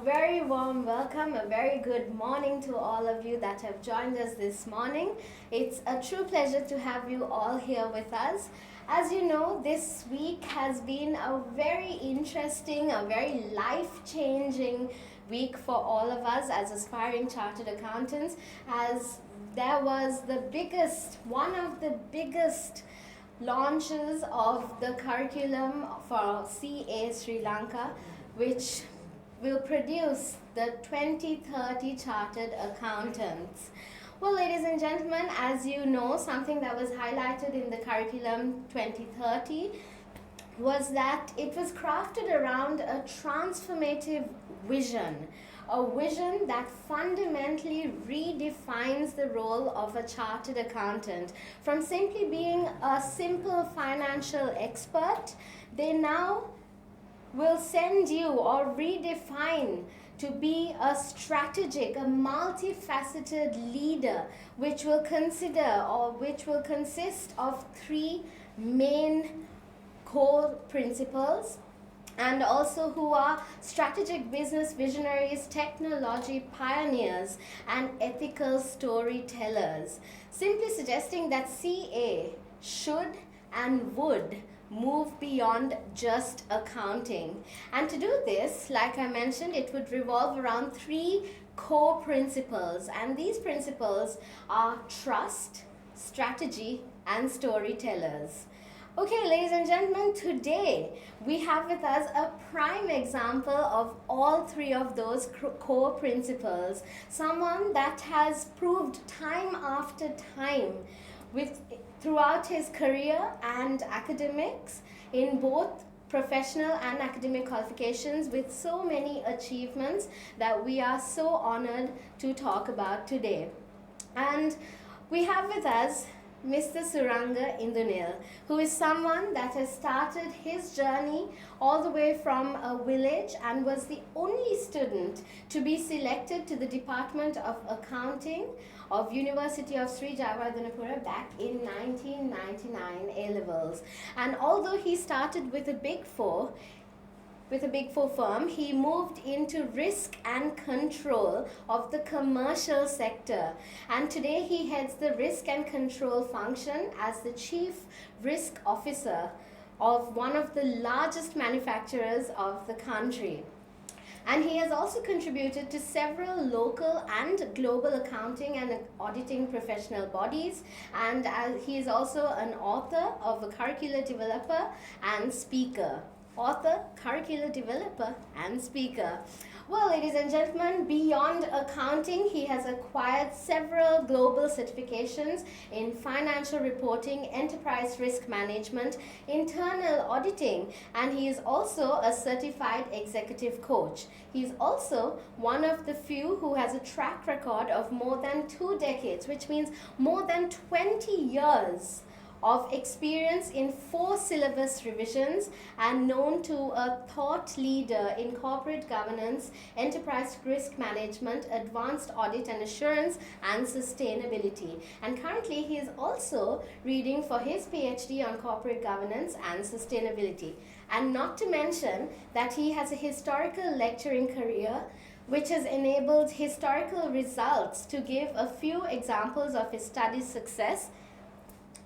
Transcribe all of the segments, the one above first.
very warm welcome, a very good morning to all of you that have joined us this morning. It's a true pleasure to have you all here with us. As you know, this week has been a very interesting, a very life-changing week for all of us as aspiring chartered accountants, as there was one of the biggest launches of the curriculum for CASriLanka, which will produce the 2030 chartered accountants. Well, ladies and gentlemen, as you know, something that was highlighted in the curriculum 2030 was that it was crafted around a transformative vision, a vision that fundamentally redefines the role of a chartered accountant. From simply being a simple financial expert, they now will send you or redefine to be a strategic, a multifaceted leader, which will consist of three main core principles, and also who are strategic business visionaries, technology pioneers, and ethical storytellers, simply suggesting that CA should and would move beyond just accounting. And to do this, like I mentioned, it would revolve around three core principles, and these principles are trust, strategy, and storytellers. Okay, ladies and gentlemen, today we have with us a prime example of all three of those core principles, someone that has proved time after time throughout his career and academics in both professional and academic qualifications, with so many achievements that we are so honored to talk about today. And we have with us Mr. Suranga Indunil, who is someone that has started his journey all the way from a village and was the only student to be selected to the Department of Accounting of University of Sri Jayawardhanapura back in 1999 A-levels. And although he started with a Big Four firm, he moved into risk and control of the commercial sector. And today he heads the risk and control function as the Chief Risk Officer of one of the largest manufacturers of the country. And he has also contributed to several local and global accounting and auditing professional bodies. And he is also an author of a curricular developer and speaker. Well, ladies and gentlemen, beyond accounting, he has acquired several global certifications in financial reporting, enterprise risk management, internal auditing, and he is also a certified executive coach. He is also one of the few who has a track record of more than 2 decades, which means more than 20 years of experience in 4 syllabus revisions, and known to a thought leader in corporate governance, enterprise risk management, advanced audit and assurance, and sustainability. And currently he is also reading for his PhD on corporate governance and sustainability. And not to mention that he has a historical lecturing career which has enabled historical results. To give a few examples of his study success,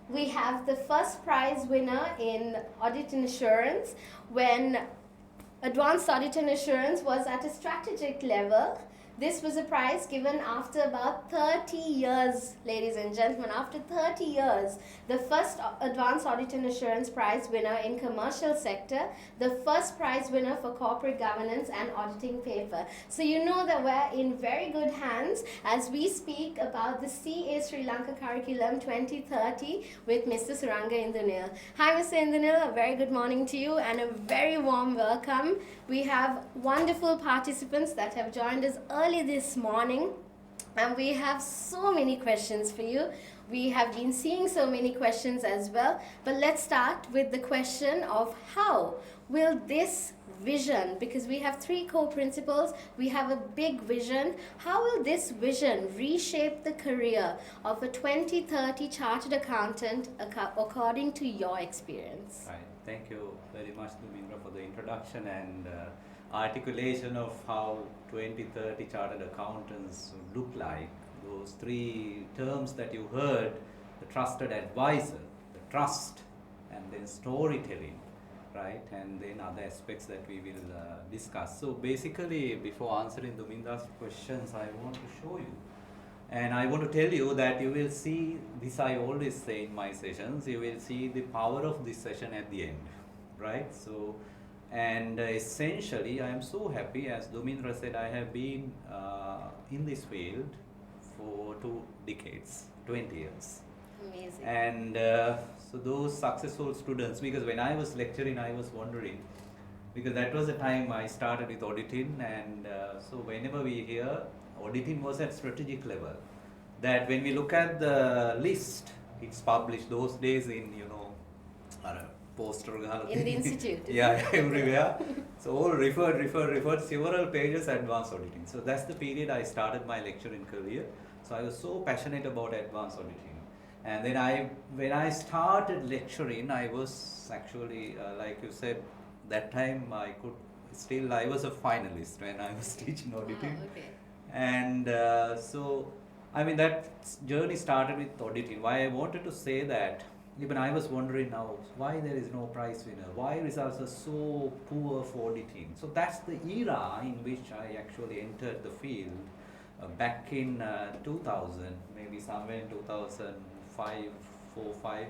we have the first prize winner in audit and assurance when advanced audit and assurance was at a strategic level. This was a prize given after about 30 years, ladies and gentlemen. After 30 years, the first advanced audit and assurance prize winner in commercial sector, the first prize winner for corporate governance and auditing paper. So you know that we're in very good hands as we speak about the CASriLanka curriculum 2030 with Mr. Suranga Indunil. Hi, Mr. Indunil, a very good morning to you and a very warm welcome. We have wonderful participants that have joined us early this morning, and we have so many questions for you. We have been seeing so many questions as well, but let's start with the question of how will this vision, because we have 3 core principles, we have a big vision, how will this vision reshape the career of a 2030 chartered accountant according to your experience? Right. Thank you very much, Dubindra, for the introduction, and articulation of how 2030 chartered accountants look like, those three terms that you heard, the trusted advisor, the trust, and then storytelling, right? And then other aspects that we will discuss. So basically, before answering Dominda's questions, I want to show you. And I want to tell you that you will see, this I always say in my sessions, you will see the power of this session at the end, right? So, and essentially, I am so happy, as Domindra said, I have been in this field for 2 decades, 20 years. Amazing. And so those successful students, because when I was lecturing, I was wondering, because that was the time I started with auditing, and so whenever we hear auditing was at strategic level, that when we look at the list, it's published those days in, poster In the institute. yeah, everywhere. So all referred several pages advanced auditing. So that's the period I started my lecturing career. So I was so passionate about advanced auditing. And then when I started lecturing, I was actually, like you said, that time I was a finalist when I was teaching auditing. Oh, okay. And so, I mean, that journey started with auditing. Why I wanted to say that, even I was wondering now, why there is no prize winner? Why results are so poor for auditing? So that's the era in which I actually entered the field back in 2000, maybe somewhere in 2005, 4, 5,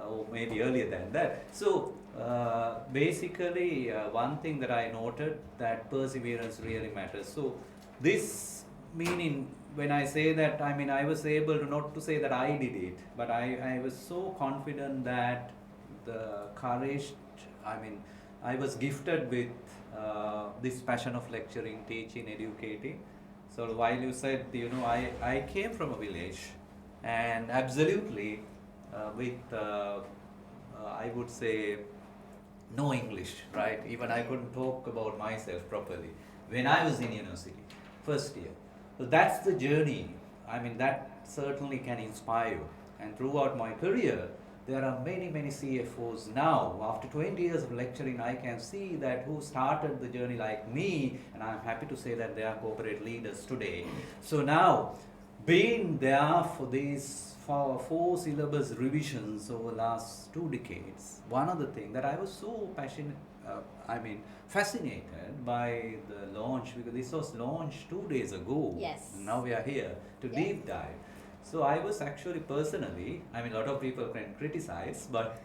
or maybe earlier than that. So basically, one thing that I noted, that perseverance really matters. So this meaning, when I say that, I mean, I was able to, not to say that I did it, but I was so confident that the courage, I was gifted with this passion of lecturing, teaching, educating. So while you said, I came from a village, and absolutely with, I would say, no English, right? Even I couldn't talk about myself properly when I was in university, first year. So that's the journey. I mean, that certainly can inspire you. And throughout my career, there are many, many CFOs now. After 20 years of lecturing, I can see that who started the journey like me, and I'm happy to say that they are corporate leaders today. So now, being there for these 4 syllabus revisions over the last 2 decades, one of the things that I was so fascinated by the launch, because this was launched 2 days ago. Yes. And now we are here to deep dive. So I was actually personally, a lot of people can criticize, but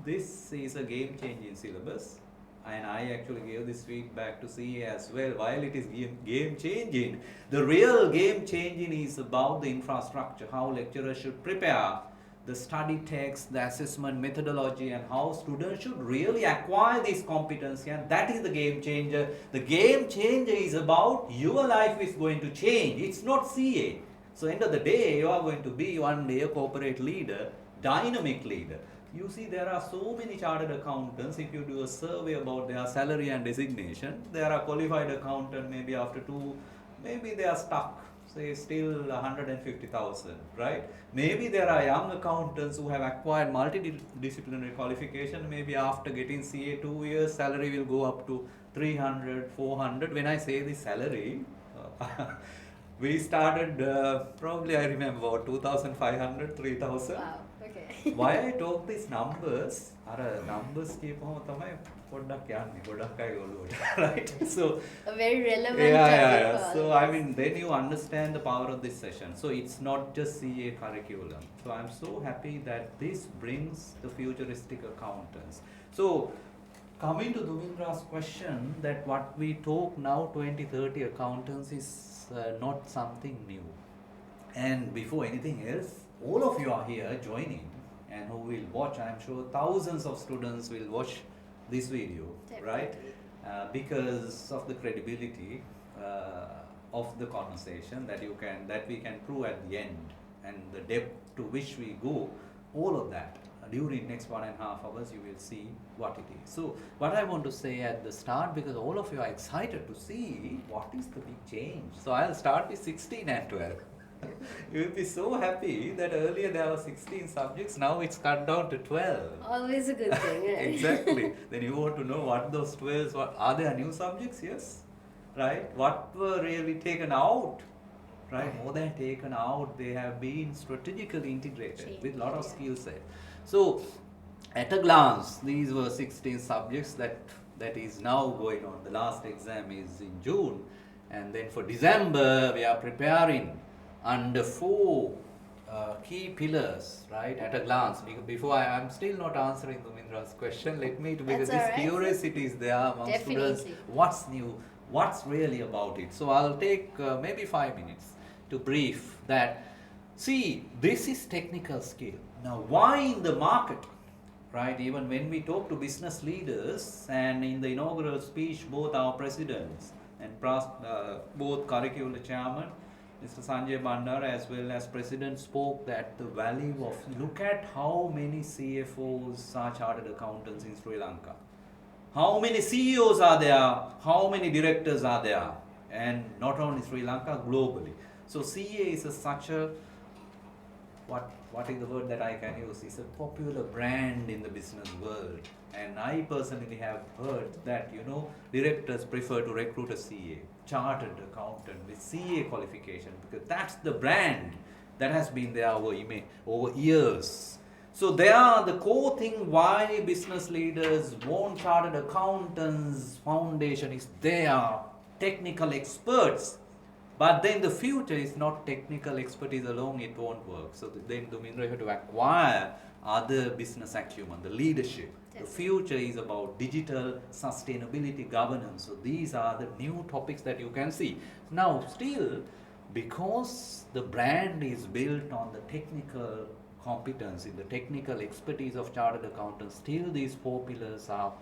this is a game-changing syllabus. And I actually gave this feedback to CA as well. While it is game-changing, the real game-changing is about the infrastructure, how lecturers should prepare, the study text, the assessment methodology, and how students should really acquire this competency. And that is the game changer. The game changer is about your life is going to change. It's not CA. So end of the day, you are going to be one day a corporate leader, dynamic leader. You see, there are so many chartered accountants. If you do a survey about their salary and designation, there are qualified accountant, maybe after 2, maybe they are stuck, say still 150,000, right? Maybe there are young accountants who have acquired multidisciplinary qualification. Maybe after getting CA 2 years, salary will go up to 300, 400. When I say the salary, we started probably, I remember, about 2,500, 3,000. Wow. Okay. Why I talk these numbers, numbers කියපුවම තමයි පොඩ්ඩක් යන්නේ ගොඩක් අය ඔළුවට, right? So a very relevant yeah. topic. So then you understand the power of this session. So it's not just CA curriculum. So I'm so happy that this brings the futuristic accountants. So coming to Domindra's question, that what we talk now, 2030 accountants, is not something new. And before anything else, all of you are here joining, and who will watch, I'm sure thousands of students will watch this video, right? Because of the credibility of the conversation that we can prove at the end, and the depth to which we go, all of that during next 1.5 hours you will see what it is. So what I want to say at the start, because all of you are excited to see what is the big change. So I'll start with 16 and 12. You will be so happy that earlier there were 16 subjects, now it's cut down to 12. Always a good thing, right? Exactly. Then you want to know what those 12, what are there new subjects? Yes. Right? What were really taken out? Right? More than taken out, they have been strategically integrated with a lot of skill set. So, at a glance, these were 16 subjects that is now going on. The last exam is in June, and then for December we are preparing under 4 key pillars, right? At a glance, before I'm still not answering Dumindra's question. Let me, because this curiosity is there among students. What's new? What's really about it? So I'll take maybe 5 minutes to brief that. See, this is technical skill. Now, why in the market? Right, even when we talk to business leaders, and in the inaugural speech, both our presidents and both curricular chairman, Mr. Sanjay Bandar, as well as president, spoke that the value of, look at how many CFOs are chartered accountants in Sri Lanka. How many CEOs are there? How many directors are there? And not only Sri Lanka, globally. So CA is such a, what is the word that I can use? It's a popular brand in the business world. And I personally have heard that, directors prefer to recruit a CA, chartered accountant with CA qualification, because that's the brand that has been there over years. So they are the core thing why business leaders want chartered accountants. Foundation is they are technical experts. But then the future is not technical expertise alone, it won't work. So then you have to acquire other business acumen, the leadership. The future is about digital sustainability governance. So these are the new topics that you can see. Now still, because the brand is built on the technical competency, the technical expertise of chartered accountants, still these 4 pillars are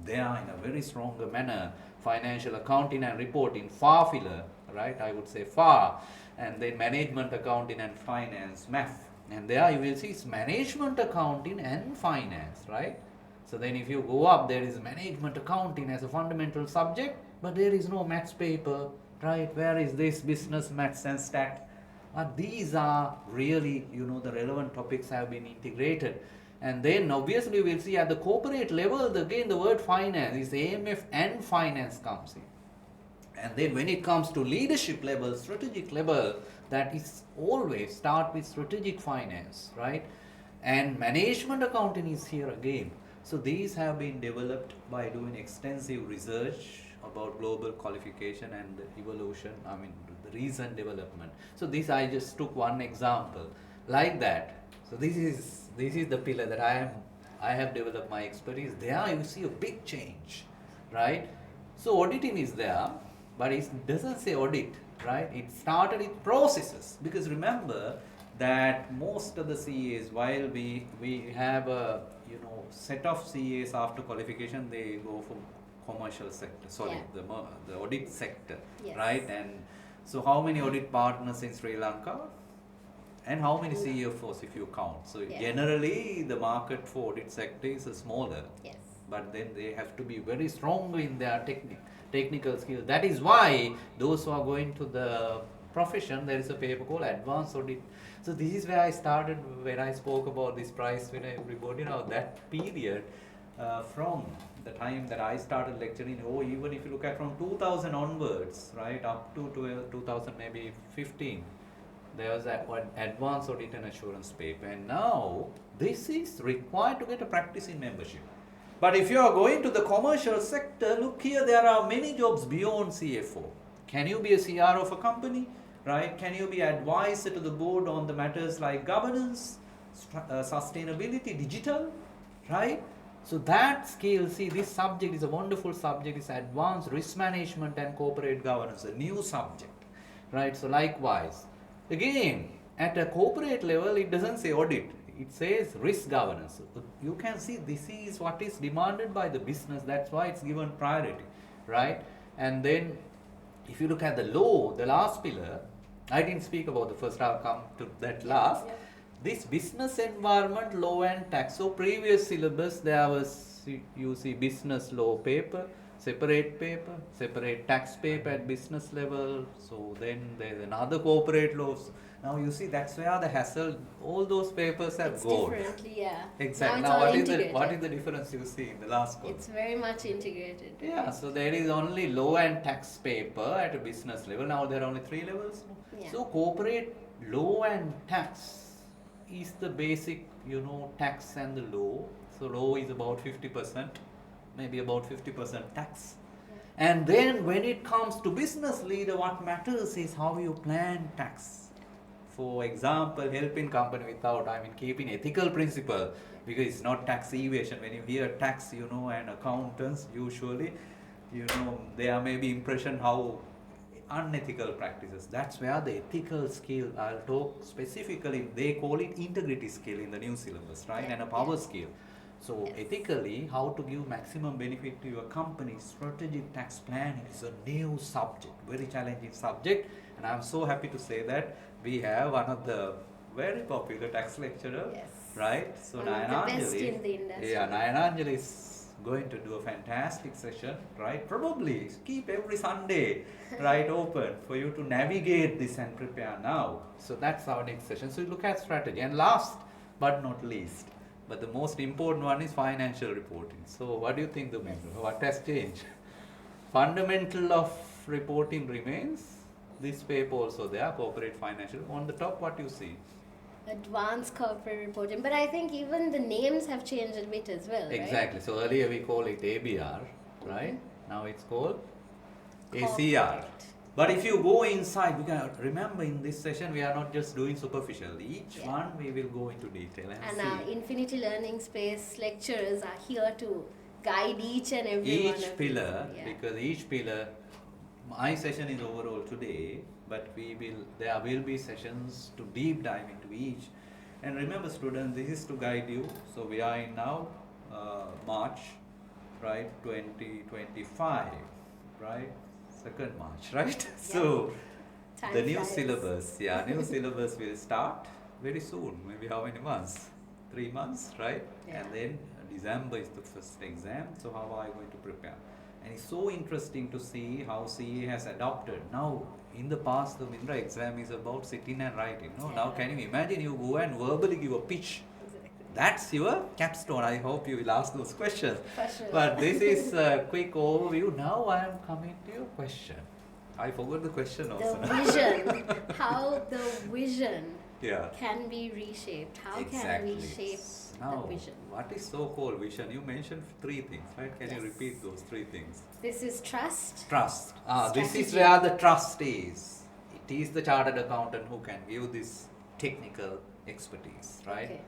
there in a very stronger manner. Financial accounting and reporting, FAR pillar, right? I would say FAR, and then management accounting and finance, MAF. And there you will see it's management accounting and finance, right? So then if you go up, there is management accounting as a fundamental subject, but there is no maths paper, right? Where is this business maths and stat? These are really, the relevant topics have been integrated. And then obviously we'll see at the corporate level, again the word finance is AMF and finance comes in. And then when it comes to leadership level, strategic level, that is always start with strategic finance, right? And management accounting is here again. So these have been developed by doing extensive research about global qualification and the evolution, the recent development. So this I just took one example like that. So this is the pillar that I have developed my expertise. There you see a big change, right? So auditing is there, but it doesn't say audit, right? It started with processes, because remember that most of the CAs, while we have a set of CAs after qualification, they go for commercial sector, the audit sector, right? And so how many audit partners in Sri Lanka? And how many CFOs if you count? So generally the market for audit sector is smaller. Yes. But then they have to be very strong in their technical skills. That is why those who are going to the profession, there is a paper called Advanced Audit. So this is where I started when I spoke about this prize winner, everybody. That period from the time that I started lecturing, even if you look at from 2000 onwards, right, up to 2000 maybe 15, there was that advanced audit and assurance paper, and now this is required to get a practice in membership. But if you are going to the commercial sector, look here, there are many jobs beyond CFO. Can you be a CR of a company, right? Can you be advisor to the board on the matters like governance, sustainability, digital, right? So that skill, see, this subject is a wonderful subject. It's advanced risk management and corporate governance, a new subject, right? So likewise, again, at a corporate level, it doesn't say audit. It says risk governance. You can see this is what is demanded by the business. That's why it's given priority, right? And then if you look at the law, the last pillar, I didn't speak about the first, I'll come to that last. This business environment, law and tax. So previous syllabus, there was, you see business law paper, separate paper, separate tax paper at business level. So then there's another corporate laws. Now you see that's where the hassle. All those papers have It's gone. differently, yeah. Exactly. Now Now it's all what integrated. is the difference you see in the last column? It's very much integrated. Yeah. So there is only law and tax paper at a business level. Now there are only 3 levels. Yeah. So corporate law and tax is the basic, tax and the law. So law is about 50%, maybe about 50% tax. And then when it comes to business leader, what matters is how you plan tax. For example, helping company without, keeping ethical principle, because it's not tax evasion. When you hear tax, and accountants, usually, there may be impression how unethical practices. That's where the ethical skill, I'll talk specifically, they call it integrity skill in the new syllabus, right? Yeah, And a power yeah. skill. So Yes. ethically, how to give maximum benefit to your company, strategic tax planning is a new subject, very challenging subject. And I'm so happy to say that we have one of the very popular tax lecturer, Yes. right? So One of the best in the industry. yeah, Nayananjali is going to do a fantastic session, right? Probably keep every Sunday, right, open for you to navigate this and prepare now. So that's our next session. So you look at strategy. And last but not least, but the most important one is financial reporting. So what do you think, Dhamendra? What has changed? Fundamental of reporting remains. This paper also there, corporate financial. On the top, what you see? Advanced corporate reporting. But I think even the names have changed a bit as well, right? Exactly. So earlier we call it ABR, right? Now it's called ACR. Corporate. But if you go inside, we can remember in this session we are not just doing superficial. Each Yeah. one we will go into detail And see. our Infinity Learning Space lecturers are here to guide each and every one Each of pillar, these. Yeah. because each pillar, my session is overall today, but there will be sessions to deep dive into each. And remember, students, this is to guide you. So we are in now March, right, 2025, right, 2nd March, right? So Time the new flies. syllabus, new syllabus will start very soon. Maybe how many months? 3 months, right? Yeah. And then December is the first exam. So how are you going to prepare? And it's so interesting to see how CA has adopted. Now, in the past, the Mindra exam is about sitting and writing. No, now Yeah. can you imagine you go and verbally give a pitch? Exactly. That's your capstone. I hope you will ask those questions. For sure. But this is a quick overview. Now I am coming to your question. I forgot the question also. The vision, how the vision Yeah. can be reshaped. How Exactly. can we shape Now, the vision? what is so-called vision? You mentioned 3 things, right? Can you Yes. repeat those 3 things? This is trust. Trust. This is Strategy. where the trust is. It is the chartered accountant who can give this technical expertise, right? Okay.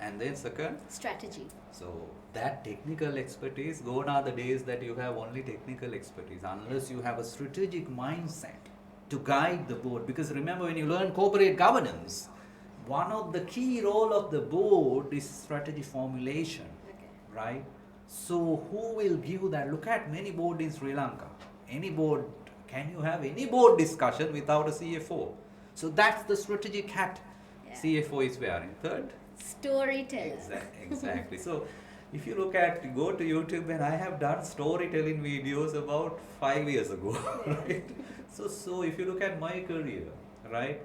And then second, Strategy. so that technical expertise, gone are the days that you have only technical expertise, unless you have a strategic mindset to guide the board. Because remember, when you learn corporate governance, one of the key role of the board is strategy formulation, Okay. right? So who will give that? Look at many board in Sri Lanka. Any board, can you have any board discussion without a CFO? So that's the strategic hat Yeah. CFO is wearing. Third, Storyteller. exactly. So if you look at, go to YouTube, and I have done storytelling videos about 5 years ago, right? So if you look at my career, right,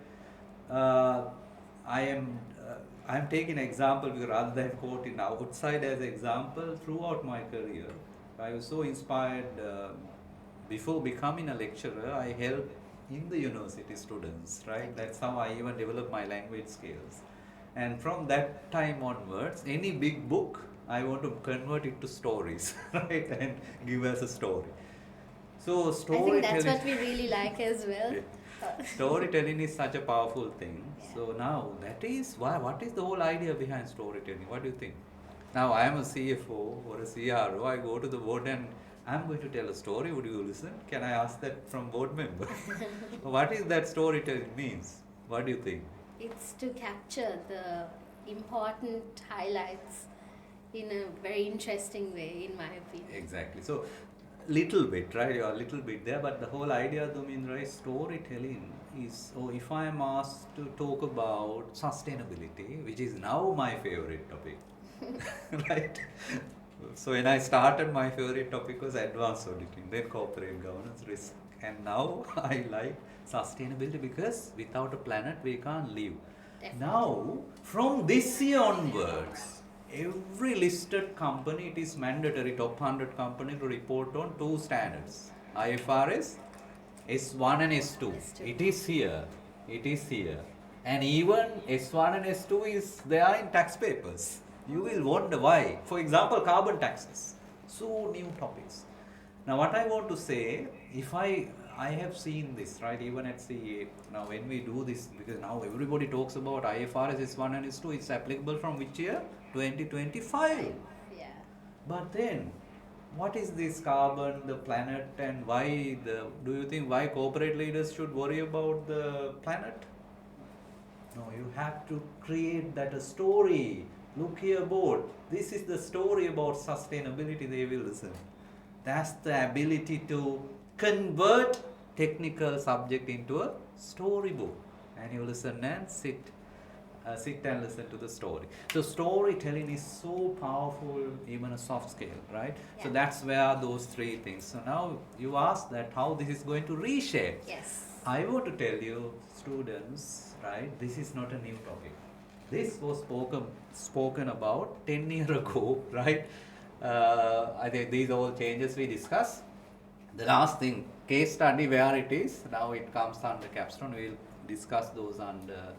I am taking example because rather than quoting outside as example throughout my career. I was so inspired before becoming a lecturer. I helped in the university students, right? That's how I even developed my language skills. And from that time onwards, any big book, I want to convert it to stories, right? And give us a story. So I think storytelling. that's what we really like as well. Storytelling is such a powerful thing. Yeah. So now that is why. What is the whole idea behind storytelling? What do you think? Now I am a CFO or a CRO. I go to the board and I'm going to tell a story. Would you listen? Can I ask that from board member? What is that storytelling means? What do you think? It's to capture the important highlights in a very interesting way, in my opinion. Exactly. So little bit, right? You're a little bit there, but the whole idea, Dhumindra, is storytelling is, if I am asked to talk about sustainability, which is now my favorite topic, right? So when I started, my favorite topic was advanced auditing, then corporate governance, risk, and now I like sustainability because without a planet we can't live. Definitely. Now, from this year onwards, every listed company, it is mandatory, top 100 company to report on two standards, IFRS S1 and S2. S2. It is here. It is here. And even S1 and S2 is there in tax papers. You will wonder why. For example, carbon taxes. So new topics. Now what I want to say, if I have seen this, right, even at CA, now when we do this, because now everybody talks about IFRS S1 and S2, it's applicable from which year? 2025. Yeah. But then, what is this carbon, the planet, and why do you think why corporate leaders should worry about the planet? No, you have to create that a story. Look here, board. This is the story about sustainability. They will listen. That's the ability to convert technical subject into a storybook, and you listen and sit and listen to the story. So storytelling is so powerful, even a soft skill, right? Yeah. So that's where those three things. So now you ask that how this is going to reshape. Yes. I want to tell you, students, right? This is not a new topic. This was spoken about 10 years ago, right? I think these all changes we discussed. The last thing, case study where it is, now it comes under capstone. We'll discuss those under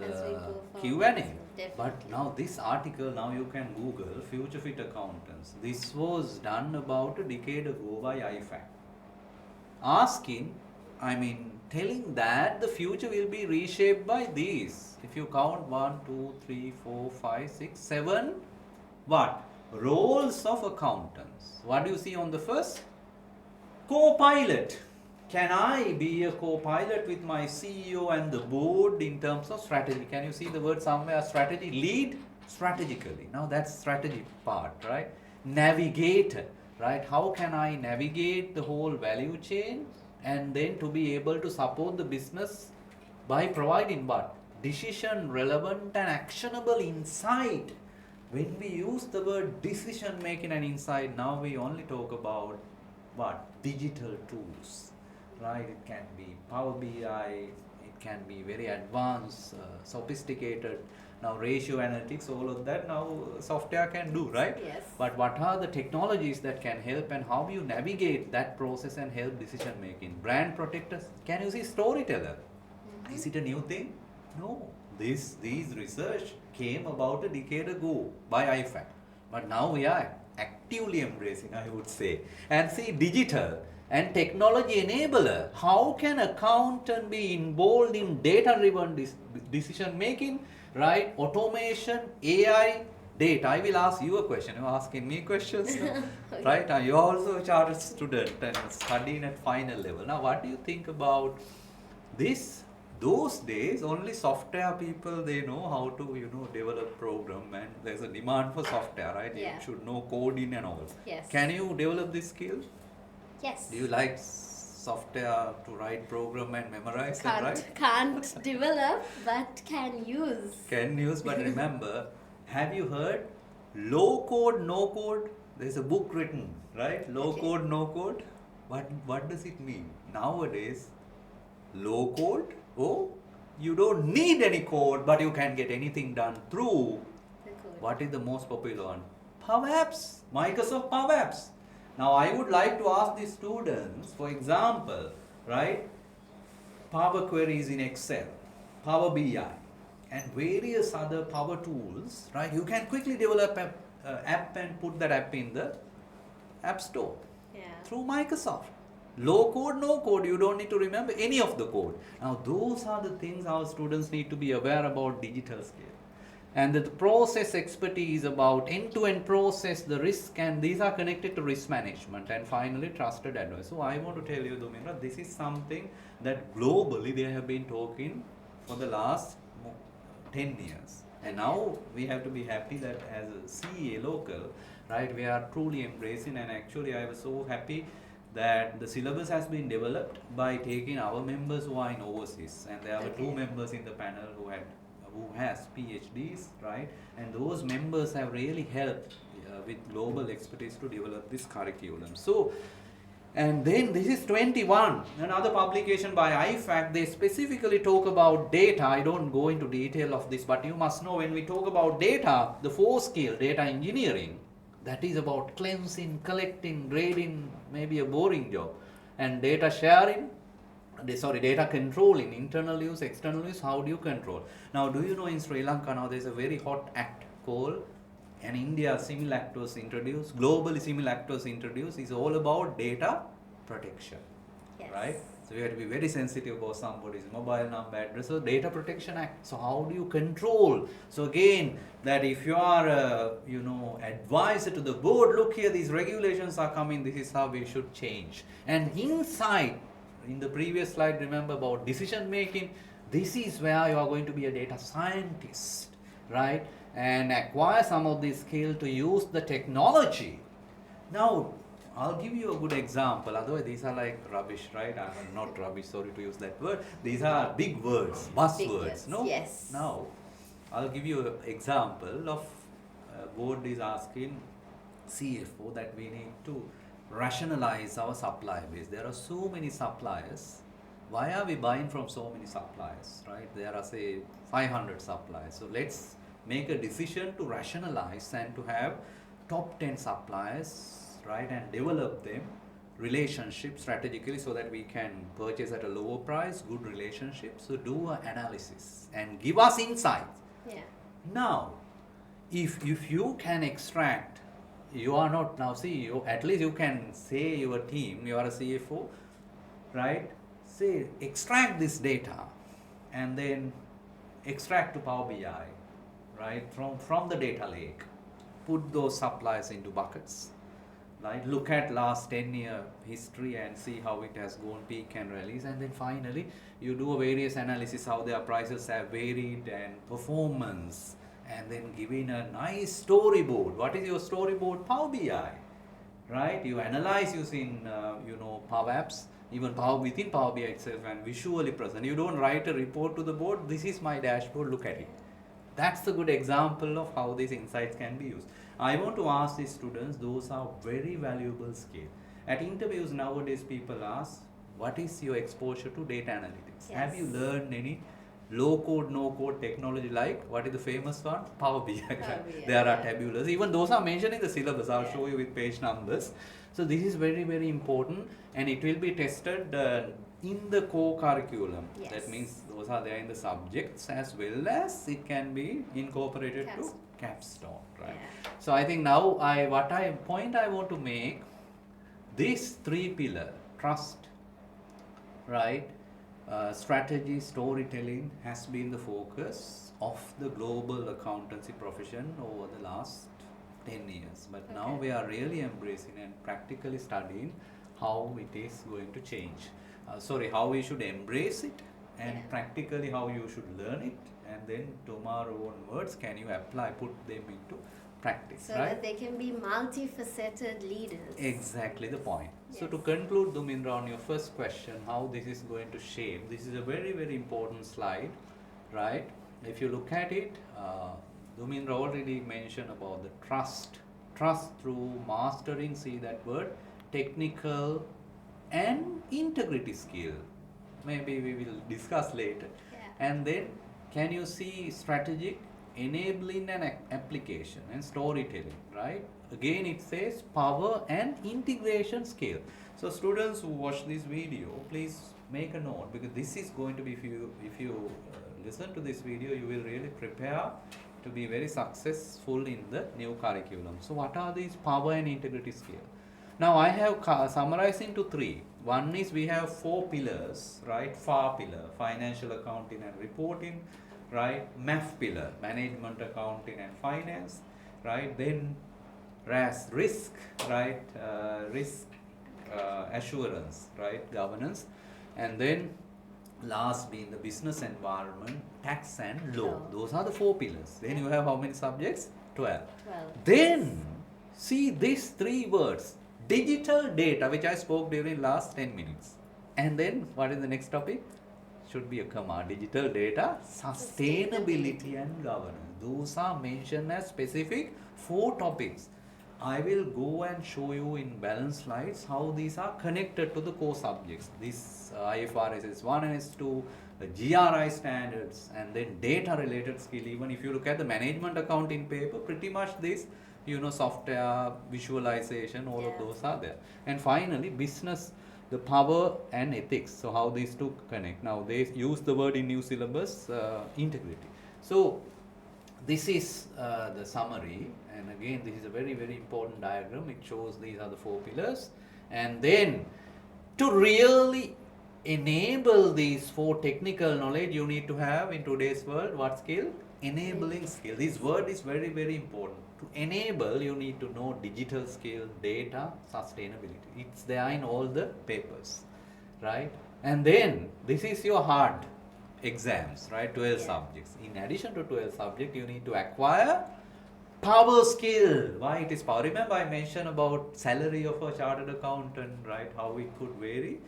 As we the go Q&A. forward. Definitely. But now this article, now you can Google future fit accountants. This was done about a decade ago by IFAC. Asking, telling that the future will be reshaped by these. If you count 1, 2, 3, 4, 5, 6, 7, what? Roles of accountants. What do you see on the first? Co-pilot. Can I be a co-pilot with my CEO and the board in terms of strategy? Can you see the word somewhere? Strategy. Lead strategically. Now that's strategy part, right? Navigator, right? How can I navigate the whole value chain and then to be able to support the business by providing what? Decision relevant and actionable insight. When we use the word decision making and insight, now we only talk about what? Digital tools, right? It can be Power BI, it can be very advanced, sophisticated. Now ratio analytics, all of that now software can do, right? Yes. But what are the technologies that can help and how you navigate that process and help decision making? Brand protectors, can you see storyteller? Mm-hmm. Is it a new thing? No. These research came about a decade ago by IFAC. But now we are actively embracing, I would say. And see, digital and technology enabler. How can accountant be involved in data-driven decision making, right? Automation, AI, data. I will ask you a question. You're asking me questions, Okay. right? You're also a chartered student and studying at final level. Now, what do you think about this? Those days, only software people, they know how to, develop program, and there's a demand for software, right? Yeah. You should know coding and all. Yes. Can you develop this skill? Yes. Do you like software to write program and memorize and write? Can't develop, but can use. Can use, but remember, have you heard low code, no code? There's a book written, right? Low Okay. code, no code. What does it mean? Nowadays, low code, you don't need any code, but you can get anything done through. The code. What is the most popular one? Power Apps, Microsoft Power Apps. Now I would like to ask the students, for example, right, Power Queries in Excel, Power BI, and various other power tools, right? You can quickly develop an app and put that app in the App Store Yeah. through Microsoft. Low code, no code, you don't need to remember any of the code. Now those are the things our students need to be aware about digital scale. And the process expertise about end-to-end process, the risk, and these are connected to risk management. And finally, trusted advice. So I want to tell you, Dhumendra, this is something that globally they have been talking for the last 10 years. And now we have to be happy that as a CA local, right, we are truly embracing. And actually I was so happy that the syllabus has been developed by taking our members who are in overseas, and there were two members in the panel who has PhDs, right? And those members have really helped with global expertise to develop this curriculum. So, and then this is 21, another publication by IFAC. They specifically talk about data. I don't go into detail of this, but you must know when we talk about data, the 4 skill data engineering, that is about cleansing, collecting, grading, maybe a boring job, and data sharing, data controlling, internal use, external use. How do you control? Now, do you know in Sri Lanka now there's a very hot act called, and India CASriLanka was introduced, globally CASriLanka was introduced, is all about data protection, Yes. right? So we have to be very sensitive about somebody's mobile number, address. So Data Protection Act. So how do you control? So again, that if you are advisor to the board, look here, these regulations are coming, this is how we should change. And inside, in the previous slide, remember about decision making, this is where you are going to be a data scientist, right? And acquire some of the skill to use the technology. Now, I'll give you a good example. Otherwise, these are like rubbish, right? I'm not rubbish, sorry to use that word. These are big words, buzzwords, no? Yes. Now, I'll give you an example of board is asking CFO that we need to rationalize our supply base. There are so many suppliers. Why are we buying from so many suppliers, right? There are, say, 500 suppliers. So let's make a decision to rationalize and to have top 10 suppliers, right, and develop them relationship strategically so that we can purchase at a lower price, good relationship. So do an analysis and give us insights. Yeah. Now, if you can extract, you are not now CEO, at least you can say your team, you are a CFO, right? Say, extract this data and then extract to Power BI, right, from the data lake. Put those suppliers into buckets, right? Look at last 10-year history and see how it has gone peak and rallies, and then finally you do a various analysis how their prices have varied and performance, and then giving a nice storyboard. What is your storyboard? Power BI, right? You analyze using Power Apps, even within Power BI itself, and visually present. You don't write a report to the board. This is my dashboard. Look at it. That's a good example of how these insights can be used. I want to ask these students, those are very valuable skills. At interviews nowadays, people ask, what is your exposure to data analytics? Yes. Have you learned any low code, no code technology like, what is the famous one? Power BI. There are tabulars. Even those are mentioned in the syllabus. I'll show you with page numbers. So this is very, very important, and it will be tested in the core curriculum. Yes. That means those are there in the subjects as well as it can be incorporated to capstone, right? Yeah. So I think now I want to make, these 3 pillars, trust, right, strategy, storytelling has been the focus of the global accountancy profession over the last 10 years. But now we are really embracing and practically studying how it is going to change. How we should embrace it, and practically how you should learn it, and then tomorrow onwards can you put them into practice, So right? that they can be multifaceted leaders. Exactly the point. So Yes. to conclude, Dumindra, on your first question, how this is going to shape, this is a very, very important slide, right? If you look at it, Dumindra already mentioned about the trust through mastering, see that word, technical and integrity skill. Maybe we will discuss later. Yeah. And then can you see strategic, enabling and application and storytelling, right? Again it says power and integration skill. So students who watch this video, please make a note, because this is going to be, if you listen to this video, you will really prepare to be very successful in the new curriculum. So what are these power and integrity skills? Now I have summarized into 3. One is we have 4 pillars, right? FAR pillar, financial accounting and reporting, right? MAF pillar, management accounting and finance, right? Then RAS, risk, right? Risk assurance, right? Governance. And then last being the business environment, tax and law. Those are the 4 pillars. Then you have how many subjects? 12. Then see these 3 words. Digital data, which I spoke during last 10 minutes. And then what is the next topic? Should be a comma. Digital data, sustainability and governance. Those are mentioned as specific 4 topics. I will go and show you in balance slides how these are connected to the core subjects. This IFRS is 1 and S2, GRI standards, and then data related skill. Even if you look at the management accounting paper, pretty much this, software, visualization, all of those are there. And finally, business, the power and ethics. So how these two connect. Now they use the word in new syllabus, integrity. So this is the summary, and again this is a very very important diagram. It shows these are the 4 pillars, and then to really enable these 4 technical knowledge, you need to have in today's world what skill? Enabling skill. This word is very very important. To enable, you need to know digital skill, data, sustainability. It's there in all the papers, right? And then this is your hard exams, right? 12 subjects. In addition to 12 subjects, you need to acquire power skill. Why it is power? Remember I mentioned about salary of a chartered accountant, right? How it could vary.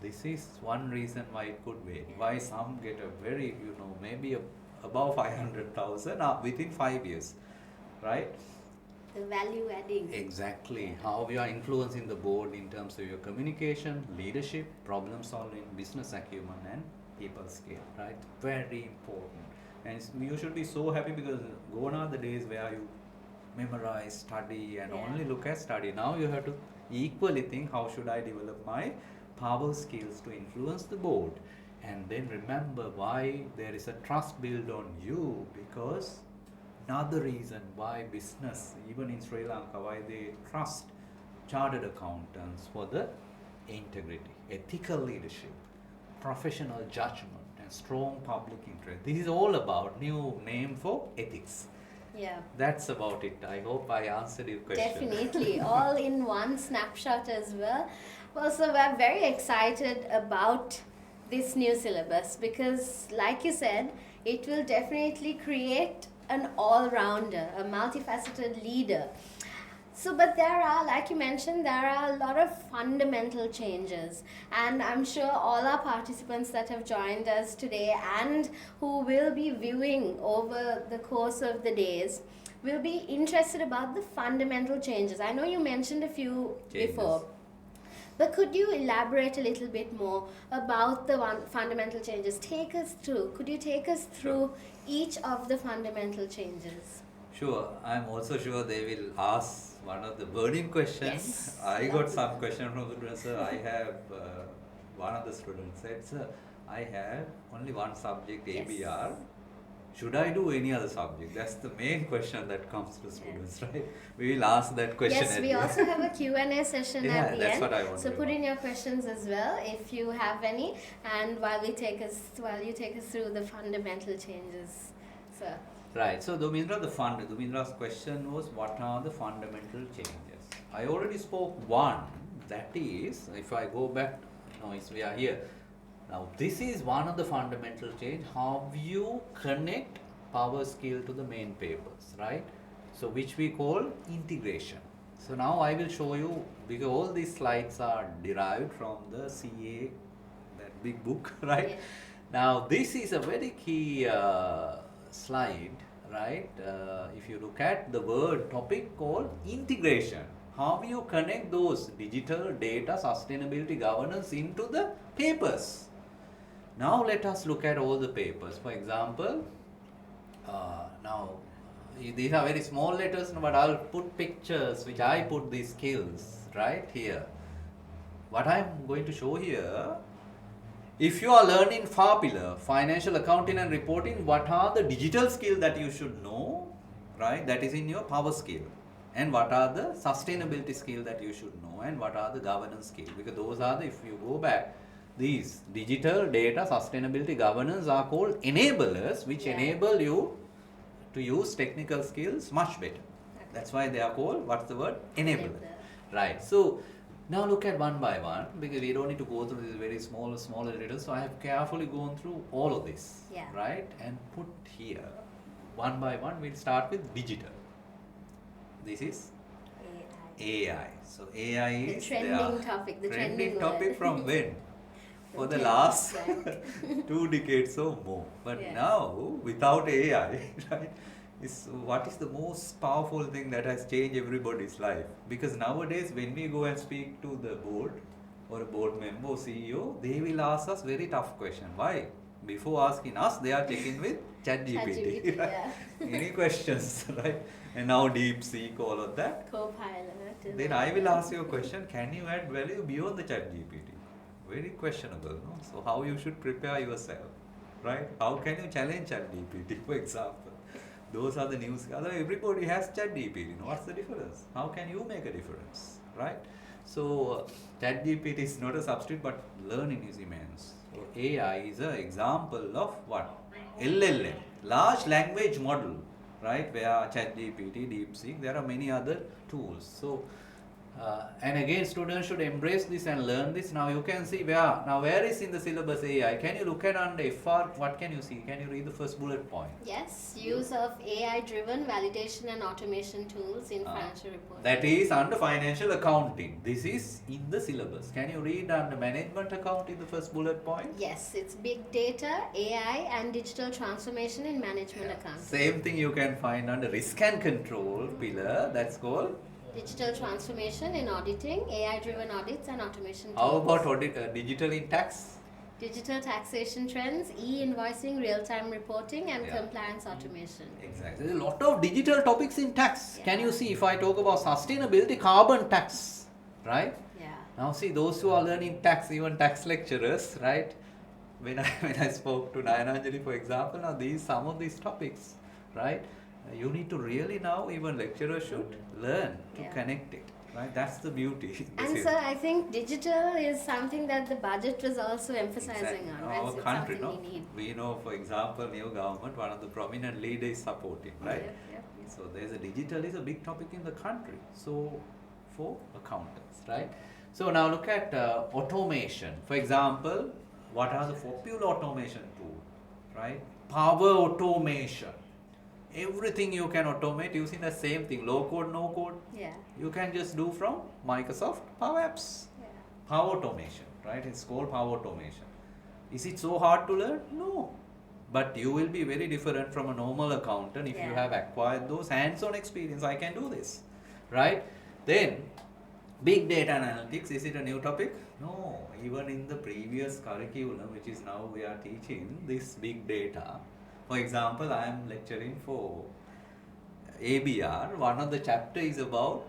This is one reason why it could vary. Why some get a very, maybe above 500,000 within 5 years, right? The value adding. Exactly. How we are influencing the board in terms of your communication, leadership, problem solving, business acumen, and people skill, right? Very important. And you should be so happy because gone are the days where you memorize, study, and only look at study. Now you have to equally think, how should I develop my power skills to influence the board? And then remember why there is a trust built on you, because another reason why business, even in Sri Lanka, why they trust chartered accountants for the integrity, ethical leadership, professional judgment, and strong public interest. This is all about new name for ethics. Yeah. That's about it. I hope I answered your question. Definitely. All in one snapshot as well. Well, so we're very excited about this new syllabus because, like you said, it will definitely create an all-rounder, a multifaceted leader. So, but there are, like you mentioned, there are a lot of fundamental changes, and I'm sure all our participants that have joined us today and who will be viewing over the course of the days will be interested about the fundamental changes. I know you mentioned a few before, but could you elaborate a little bit more about the fundamental changes? Take us through. Could you take us through each of the fundamental changes? Sure. I'm also sure they will ask one of the burning questions. Yes, I got some question from the students. Sir, I have one of the students said, sir, I have only one subject, ABR. Should I do any other subject? That's the main question that comes to students, right? We will ask that question. Yes, we also have a Q&A session at the that's end. What I want so put in your questions as well if you have any, and while you take us through the fundamental changes, sir. Right. So Dumindra's question was, what are the fundamental changes? I already spoke one. That is, if I go back, we are here. Now this is one of the fundamental change. How you connect power skill to the main papers, right? So which we call integration. So now I will show you, because all these slides are derived from the CA, that big book, right? Yes. Now this is a very key slide, right? If you look at the word topic called integration, how you connect those digital data, sustainability, governance into the papers. Now let us look at all the papers. For example, now these are very small letters, but I'll put pictures which I put these skills right here. What I'm going to show here, if you are learning FAPILA, financial accounting and reporting, what are the digital skills that you should know, right? That is in your power skill. And what are the sustainability skills that you should know, and what are the governance skills? Because those are the, if you go back, these digital data, sustainability, governance are called enablers, which enable you to use technical skills much better. Okay. That's why they are called, what's the word? Enabler. Right. So now look at one by one, because we don't need to go through these very smaller letters. So I have carefully gone through all of this, right? And put here, one by one, we'll start with digital. This is AI. So AI is the trending topic. The trending topic from when? For the last 2 decades or more. But now, without AI, right, is what is the most powerful thing that has changed everybody's life. Because nowadays, when we go and speak to the board or a board member or CEO, they will ask us very tough question. Why? Before asking us, they are checking with ChatGPT. ChatGPT, Right? yeah. Any questions, right? And now DeepSeek, all of that. Copilot. And Then all I will that. ask you a question, can you add value beyond the ChatGPT? Very questionable, no? So how you should prepare yourself, right? How can you challenge ChatGPT, for example? Those are the news. Otherwise, everybody has ChatGPT. What's the difference? How can you make a difference, right? So ChatGPT is not a substitute, but learning is immense. So AI is an example of what? LLM, large language model, right? Where ChatGPT, DeepSeek, there are many other tools. So and again, students should embrace this and learn this. Now you can see where is in the syllabus AI. Can you look at under FR? What can you see? Can you read the first bullet point? Yes, use of AI-driven validation and automation tools in financial reporting. That is under financial accounting. This is in the syllabus. Can you read under management accounting the first bullet point? Yes, it's big data, AI, and digital transformation in management accounting. Same thing you can find under risk and control pillar. That's called Digital transformation in auditing, AI-driven audits and automation tools. how about digital in tax? Digital taxation trends, e-invoicing, real-time reporting, and Yeah. compliance automation. Exactly. There's a lot of digital topics in tax. Yeah. Can you see if I talk about sustainability, carbon tax, right? Yeah. Now see those who are learning tax, even tax lecturers, right? When I spoke to Nayananjali, for example, now some of these topics, right? You need to really now even lecturers should learn to Yeah. connect it, right? That's the beauty. And sir, I think digital is something that the budget was also emphasizing on. Right? Our So it's country, something no? we need. We know, for example, new government, one of the prominent leaders is supporting, right? Yep, yep, yep. So there's a digital is a big topic in the country. So for accountants, right? So now look at automation. For example, what are the popular automation tools, right? Power automation. Everything you can automate using the same thing, low code, no code. Yeah. You can just do from Microsoft Power Apps. Yeah. Power automation, right? It's called power automation. Is it so hard to learn? No. But you will be very different from a normal accountant if you Yeah. have acquired those hands-on experience. I can do this, right? Then, big data analytics, is it a new topic? No. Even in the previous curriculum, which is now we are teaching this big data. For example, I am lecturing for ABR. One of the chapter is about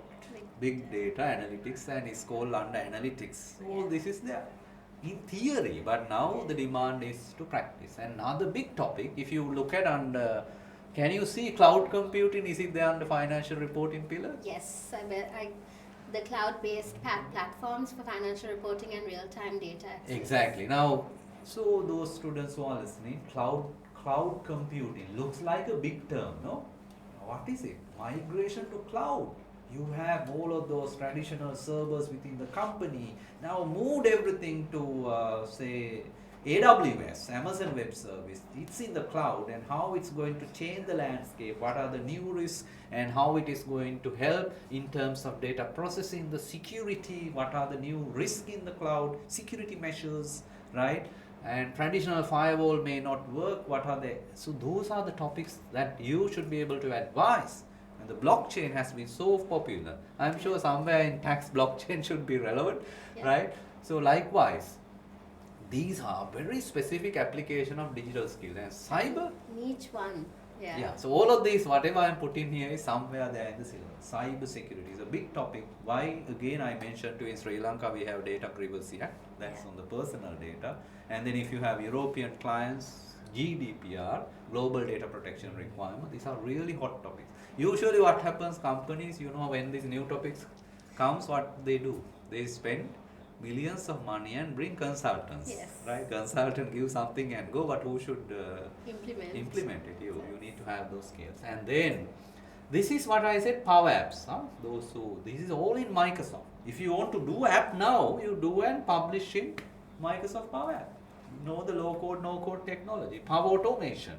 big data analytics and it's called under analytics. All this is there in theory, but now the demand is to practice. And another big topic, if you look at under, can you see cloud computing? Is it there under financial reporting pillar? Yes, the cloud-based platforms for financial reporting and real-time data access. Exactly. Now, so those students who are listening, cloud computing looks like a big term, no? What is it? Migration to cloud. You have all of those traditional servers within the company. Now moved everything to say AWS, Amazon Web Service. It's in the cloud, and how it's going to change the landscape. What are the new risks and how it is going to help in terms of data processing, the security. What are the new risks in the cloud? Security measures, right? And traditional firewall may not work. What are they? So those are the topics that you should be able to advise. And the blockchain has been so popular. I'm sure somewhere in tax blockchain should be relevant, right? So likewise, these are very specific application of digital skills. And cyber, Each one. Yeah. so all of these, whatever I'm putting here is somewhere there in the syllabus. Cyber security is a big topic. Why, again, I mentioned to in Sri Lanka we have Data Privacy Act. That's on the personal data. And then if you have European clients, GDPR, Global Data Protection Requirement, these are really hot topics. Usually what happens, companies, when these new topics comes, what they do? They spend millions of money and bring consultants, right? Consultant give something and go, but who should implement it? You need to have those skills. And then, this is what I said, Power Apps. This is all in Microsoft. If you want to do app now, you do and publish in Microsoft Power App. The low code, no code technology, Power Automation,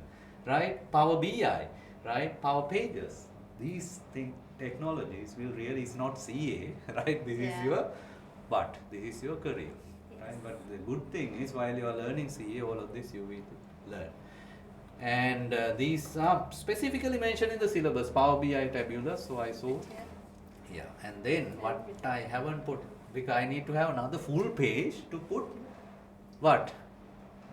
right? Power BI, right? Power Pages. These technologies will really, it's not CA, right? This is your career, right? But the good thing is while you are learning CA, all of this you will learn. And these are specifically mentioned in the syllabus, Power BI tabular, so I saw. Yeah, and then what I haven't put, because I need to have another full page to put what?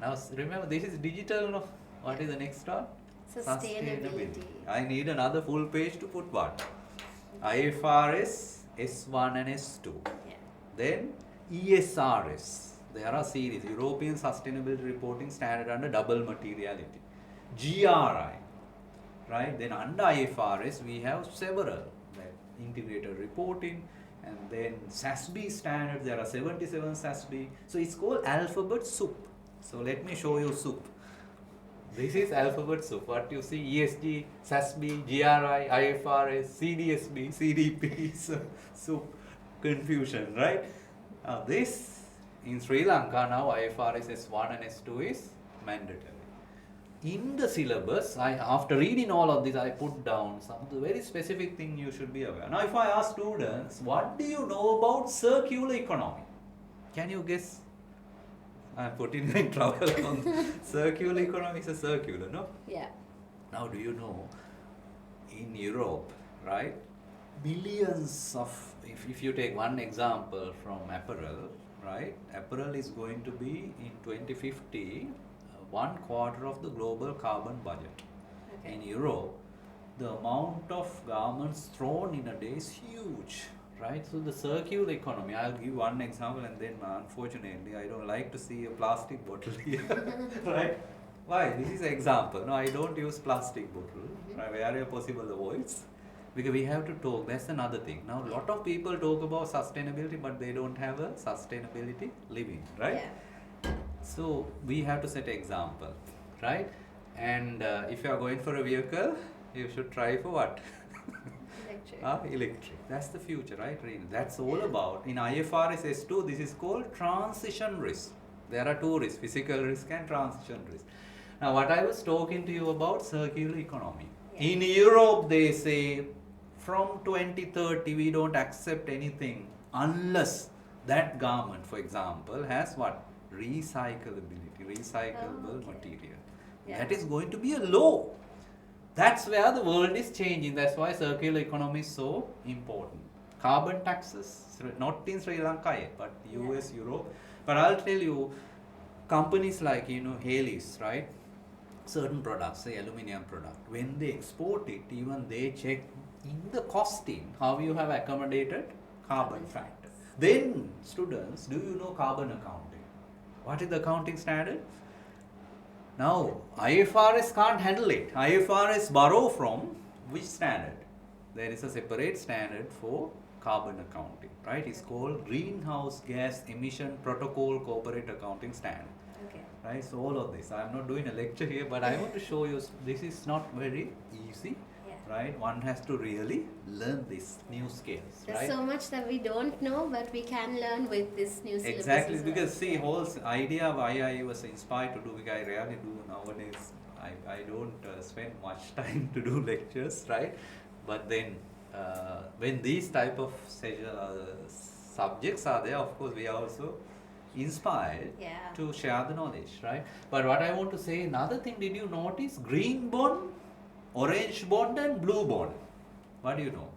Now remember, this is digital, no? What is the next one? Sustainability. I need another full page to put what? IFRS S1 and S2. Yeah. Then ESRS. There are series, European Sustainability Reporting Standard under double materiality. GRI, right? Then under IFRS we have several, like integrated reporting, and then SASB standards. There are 77 SASB. So it's called alphabet soup. So let me show you soup. This is alphabet soup. What you see: ESG, SASB, GRI, IFRS, CDSB, CDP, soup, confusion, right? Now this in Sri Lanka now IFRS S1 and S2 is mandatory. In the syllabus, after reading all of this, I put down some of the very specific thing you should be aware. Now, if I ask students, what do you know about circular economy? Can you guess? I'm putting you in trouble on circular economy is a circular, no? Yeah. Now, do you know in Europe, right? Billions of, if you take one example from apparel, right? Apparel is going to be in 2050 1/4 of the global carbon budget. Okay. In Europe, the amount of garments thrown in a day is huge, right? So the circular economy, I'll give one example, and then unfortunately I don't like to see a plastic bottle here, right? Why? This is an example. No, I don't use plastic bottle, right? Where possible avoids, because we have to talk. That's another thing. Now a lot of people talk about sustainability, but they don't have a sustainability living, right? Yeah. So we have to set an example, right? And if you are going for a vehicle, you should try for what? Electric. Electric. That's the future, right? That's all about. In IFRS S2, this is called transition risk. There are two risks: physical risk and transition risk. Now, what I was talking to you about circular economy. Yeah. In Europe, they say from 2030 we don't accept anything unless that garment, for example, has what? Recyclability, recyclable material. Yeah. That is going to be a law. That's where the world is changing. That's why circular economy is so important. Carbon taxes, not in Sri Lanka yet, but US, Europe. But I'll tell you, companies like Haley's, right? Certain products, say aluminium product, when they export it, even they check in the costing how you have accommodated carbon factor. Then, students, do you know carbon accounting? What is the accounting standard? Now, IFRS can't handle it. IFRS borrow from which standard? There is a separate standard for carbon accounting, right? It's called Greenhouse Gas Emission Protocol Corporate Accounting Standard. Okay. Right? So all of this, I'm not doing a lecture here, but I want to show you this is not very easy. Right? One has to really learn these new skills. There's right? so much that we don't know, but we can learn with this new syllabus. Exactly, as well. because see, whole idea why I was inspired to do, because I rarely do nowadays. I don't spend much time to do lectures, right? But then when these type of subjects are there, of course, we are also inspired to share the knowledge, right? But what I want to say, another thing, did you notice green bond, orange bond and blue bond? What do you know?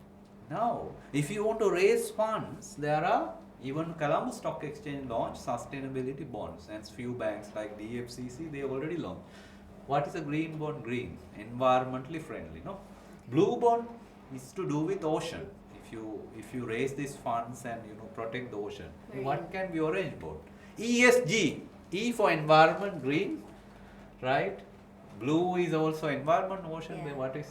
Now, if you want to raise funds, there are even Colombo Stock Exchange launched sustainability bonds, and few banks like DFCC, they already launched. What is a green bond? Green, environmentally friendly, no? Blue bond is to do with ocean. If you raise these funds and protect the ocean, what can be orange bond? ESG, E for environment, green, right? Blue is also environment, ocean. What is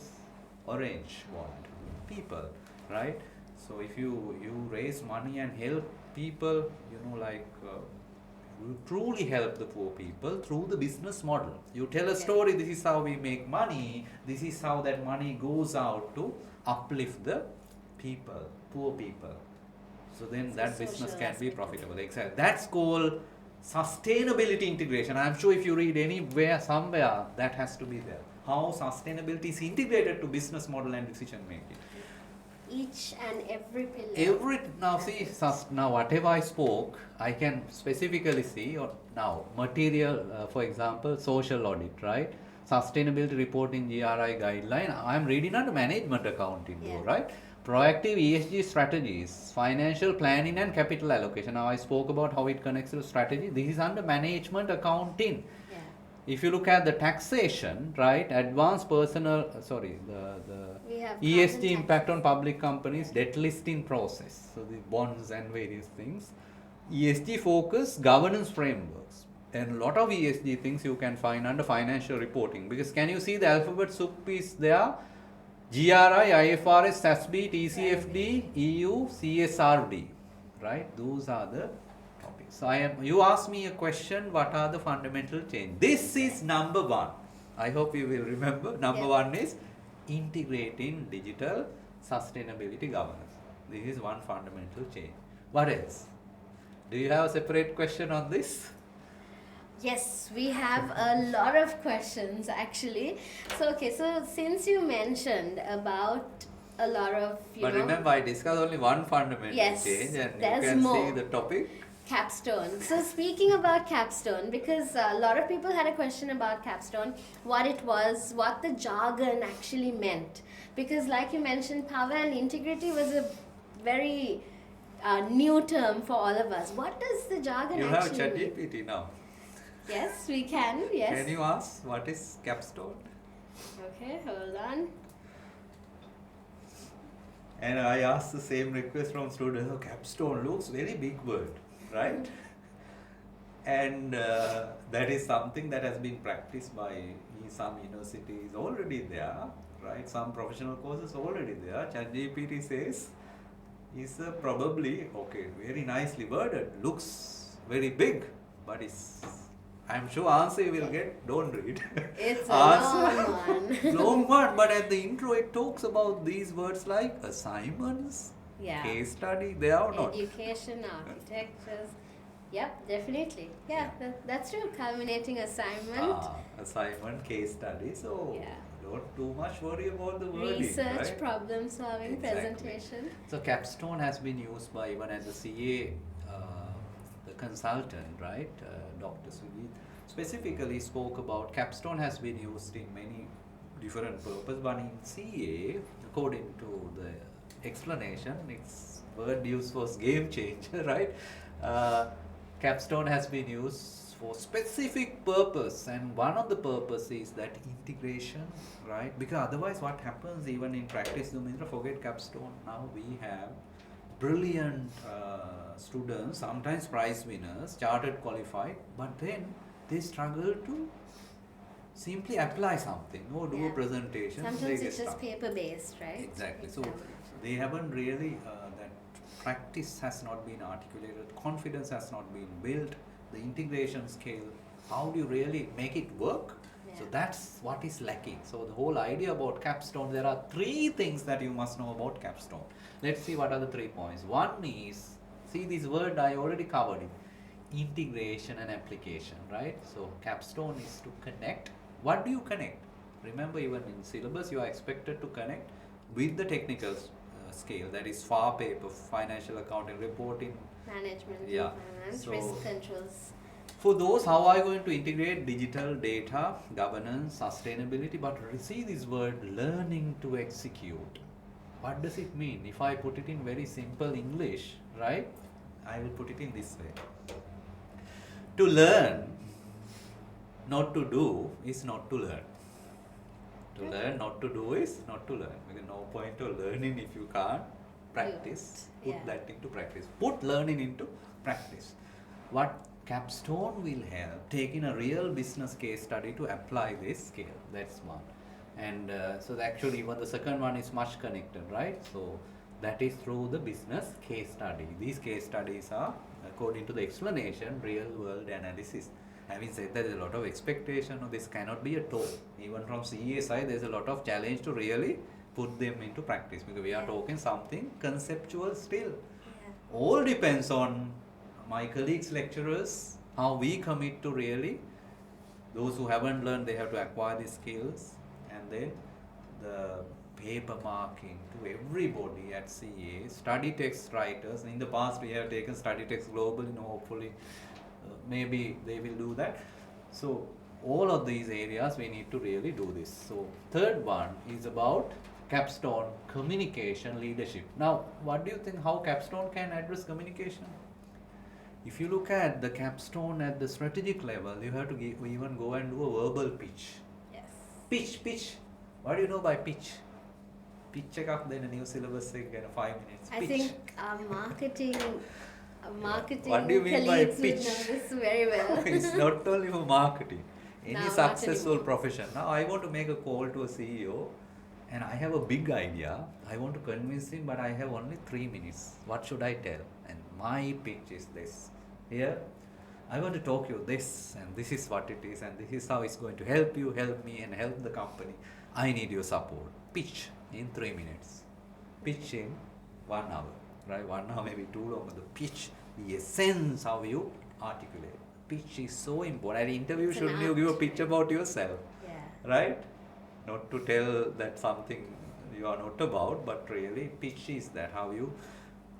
orange bond? People, right? So if you raise money and help people, you truly help the poor people through the business model. You tell a story, this is how we make money, this is how that money goes out to uplift the people, poor people. So then that business can be profitable. Exactly. That's called sustainability integration. I'm sure if you read anywhere, somewhere, that has to be there. How sustainability is integrated to business model and decision making. Each and every pillar. Now whatever I spoke, I can specifically see, now material, for example, social audit, right? sustainability reporting GRI guideline. I'm reading under management accounting, Yeah. though, right? Proactive ESG strategies, financial planning and capital allocation. Now I spoke about how it connects to strategy. This is under management accounting. Yeah. If you look at the taxation, right, advanced personal, We have ESG carbon impact on taxes. public companies, debt listing process, so the bonds and various things. ESG focus governance frameworks, and a lot of ESG things you can find under financial reporting, because can you see the alphabet soup is there? GRI, IFRS, SASB, TCFD, EU, CSRD, right? Those are the topics. So you asked me a question, what are the fundamental change? This is number one. I hope you will remember. Number one is integrating digital sustainability governance. This is one fundamental change. What else? Do you have a separate question on this? Yes, we have a lot of questions actually. So since you mentioned about a lot of But remember, I discussed only one fundamental Yes, change, and you there's can see more. the topic. Capstone. So speaking about capstone, because a lot of people had a question about capstone, what it was, what the jargon actually meant. Because like you mentioned, power and integrity was a very new term for all of us. What does the jargon You have actually mean? ChatGPT now. Yes, we can. Yes. Can you ask what is capstone? Okay, hold on. And I asked the same request from students. Oh, capstone looks very big word, right? And that is something that has been practiced by some universities already there, right? Some professional courses already there. ChatGPT says is probably okay, very nicely worded, looks very big, but it's, I'm sure answer you will get, don't read. It's a long one. Long one, but at the intro it talks about these words like assignments, Yeah. case study, they are not. Education, architectures. Yep, definitely. Yeah, that's true. Culminating assignment. Assignment, case study, so Yeah. don't too much worry about the wording, Research, right? problem solving, Exactly. presentation. So capstone has been used by even as the CA, the consultant, right? Dr. Sujit specifically spoke about capstone has been used in many different purposes, but in CA, according to the explanation, its word use was game changer, right? Capstone has been used for specific purpose, and one of the purpose is that integration, right? Because otherwise what happens even in practice, Dumindra, forget capstone, now we have brilliant students, sometimes prize winners, chartered qualified, but then they struggle to simply apply something or do a presentation. Sometimes it's just paper based, right? Exactly. So they haven't really, that practice has not been articulated, confidence has not been built, the integration scale, how do you really make it work? So that's what is lacking. So the whole idea about capstone, there are three things that you must know about capstone. Let's see what are the 3 points. One is, see this word I already covered it, integration and application, right? So capstone is to connect. What do you connect? Remember, even in syllabus you are expected to connect with the technical scale, that is FAR paper, financial accounting, reporting, management, finance, so risk controls. for those, how are you going to integrate digital data, governance, sustainability? But see this word, learning to execute. What does it mean? If I put it in very simple English, right? I will put it in this way. To learn, not to do, is not to learn. To learn, not to do is not to learn. Because no point of learning if you can't practice. Put that into practice. Put learning into practice. What capstone will help, taking a real business case study to apply this scale. That's one. And so actually even the second one is much connected, right? So that is through the business case study. These case studies are, according to the explanation, real world analysis. Having said that, there is a lot of expectation of this cannot be a talk. Even from CA side, there is a lot of challenge to really put them into practice, because we are talking something conceptual still. All depends on my colleagues, lecturers, how we commit to really, those who haven't learned, they have to acquire these skills, and then the paper marking to everybody at CA, study text writers. In the past we have taken study text globally, hopefully maybe they will do that. So all of these areas we need to really do this. So third one is about capstone communication leadership. Now, what do you think how capstone can address communication? If you look at the capstone at the strategic level, you have to even go and do a verbal pitch. Yes. Pitch. What do you know by pitch? Pitch එකක් දෙන්න new syllabus එක ගැන 5 minutes. I Pitch. think our marketing What do you mean by colleagues would pitch? know this very well. It's not only for marketing. Any No, not successful anymore. profession. Now I want to make a call to a CEO and I have a big idea. I want to convince him, but I have only 3 minutes. What should I tell? And my pitch is this. Here, I want to talk you this, and this is what it is, and this is how it's going to help you, help me, and help the company. I need your support. Pitch in 3 minutes. Pitch in 1 hour. Right? 1 hour may be too long, but the pitch, the essence how you articulate. Pitch is so important. At interview, It's an shouldn't you give a art, pitch right? about yourself? Yeah. Right? Not to tell that something you are not about, but really pitch is that how you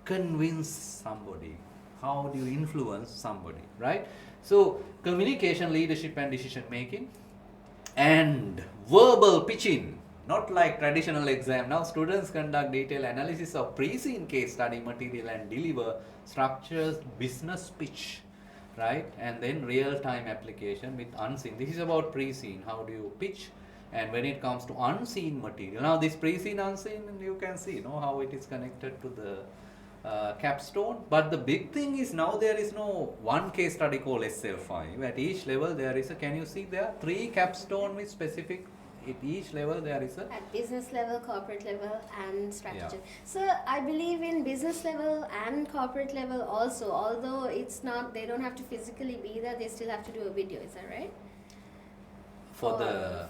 convince somebody, how do you influence somebody, right? So communication, leadership and decision making, and verbal pitching, not like traditional exam. Now students conduct detailed analysis of pre-seen case study material and deliver structured business pitch, right? And then real-time application with unseen. This is about pre-seen, how do you pitch? And when it comes to unseen material, now this pre-seen, unseen, you can see, how it is connected to the capstone. But the big thing is now there is no one case study called SL5. At each level there is a, can you see there are 3 capstone with specific, at each level there is a, At business level, corporate level, and strategy. Yeah. So I believe in business level and corporate level also, although it's not, they don't have to physically be there, they still have to do a video, is that right? for Or- the,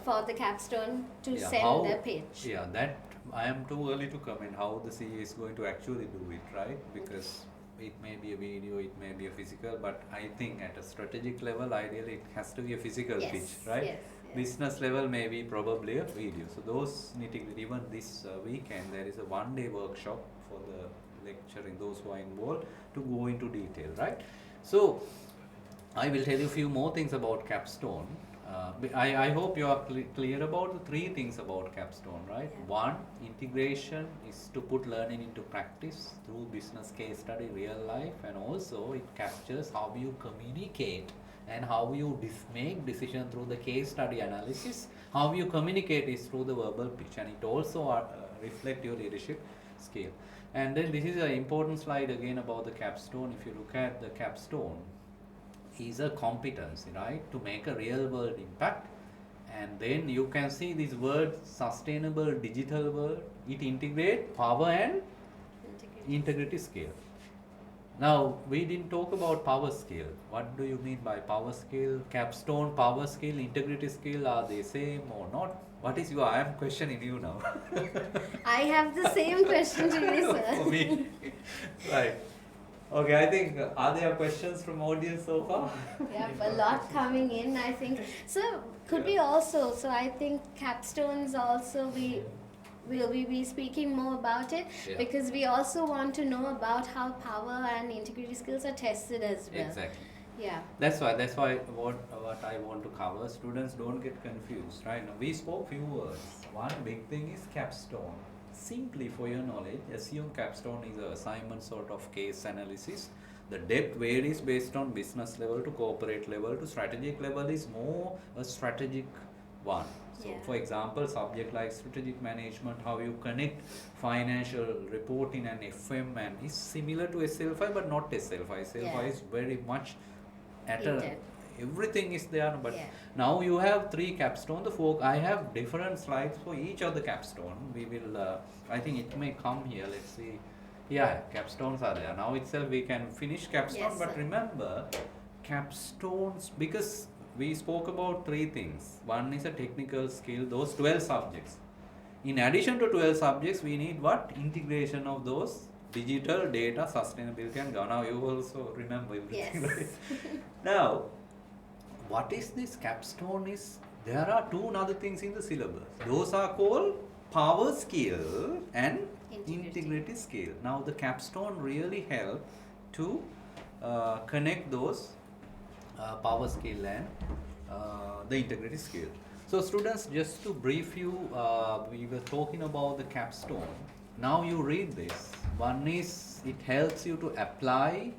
For the capstone to Yeah, send how- the pitch. Yeah, that I am too early to comment how the CA is going to actually do it, right? Because it may be a video, it may be a physical, but I think at a strategic level, ideally it has to be a physical Yes, pitch, right? yes, yes. Business level may be probably a video. So those nitty-gritty, even this weekend, there is a 1-day workshop for the lecturing, those who are involved, to go into detail, right? So I will tell you a few more things about capstone. I hope you are clear about the 3 things about capstone, right? Yeah. 1, integration is to put learning into practice through business case study, real life, and also it captures how you communicate and how you make decision through the case study analysis. How you communicate is through the verbal pitch, and it also reflect your leadership skill. And then this is an important slide again about the capstone. If you look at the capstone, is a competency, right, to make a real world impact. And then you can see this word sustainable digital world, it integrate power and integrity scale. Now we didn't talk about power scale. What do you mean by power scale? Capstone, power scale, integrity scale, are they same or not? What is your, I am questioning you now. I have the same question to you, sir. For me. Right. Okay, I think, are there questions from audience so far? Yeah, a lot coming in, I think. So could we also, so I think capstones also, will we be speaking more about it? Yeah. Because we also want to know about how power and integrity skills are tested as well. Exactly. Yeah. That's why what I want to cover, students don't get confused, right? Now we spoke few words. One big thing is capstone. Simply for your knowledge, assume capstone is a assignment sort of case analysis. The depth varies based on business level to corporate level to strategic level is more a strategic one. So Yeah. for example, subject like strategic management, how you connect financial reporting and FM, and is similar to SL5 but not SL5. SL5 Yeah. is very much at a, In-depth. everything is there, but Yeah. now you have 3 capstone. I have different slides for each of the capstone. We will, I think it may come here. Let's see. Yeah, capstones are there. Now itself we can finish capstone, Yes, but sir. remember capstones, because we spoke about 3 things. One is a technical skill, those 12 subjects. In addition to 12 subjects, we need what? Integration of those digital data, sustainability and governance. Now you also remember everything, Yes. right? Now, what is this capstone is, there are 2 other things in the syllabus. Those are called power skill and integrity skill. Now the capstone really help to connect those power skill and the integrity skill. So students, just to brief you, we were talking about the capstone. Now you read this. One is it helps you to apply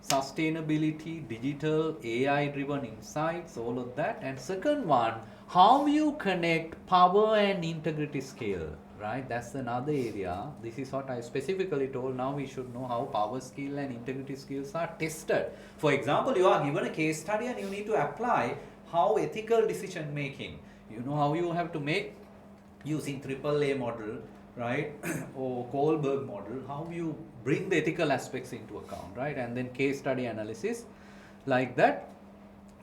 sustainability, digital, AI driven insights, all of that. And second one, how you connect power and integrity skill, right? That's another area. This is what I specifically told. Now we should know how power skill and integrity skills are tested. For example, you are given a case study and you need to apply how ethical decision making. You know how you have to make using AAA model, right? Or Kohlberg model, how you bring the ethical aspects into account, right? And then case study analysis like that.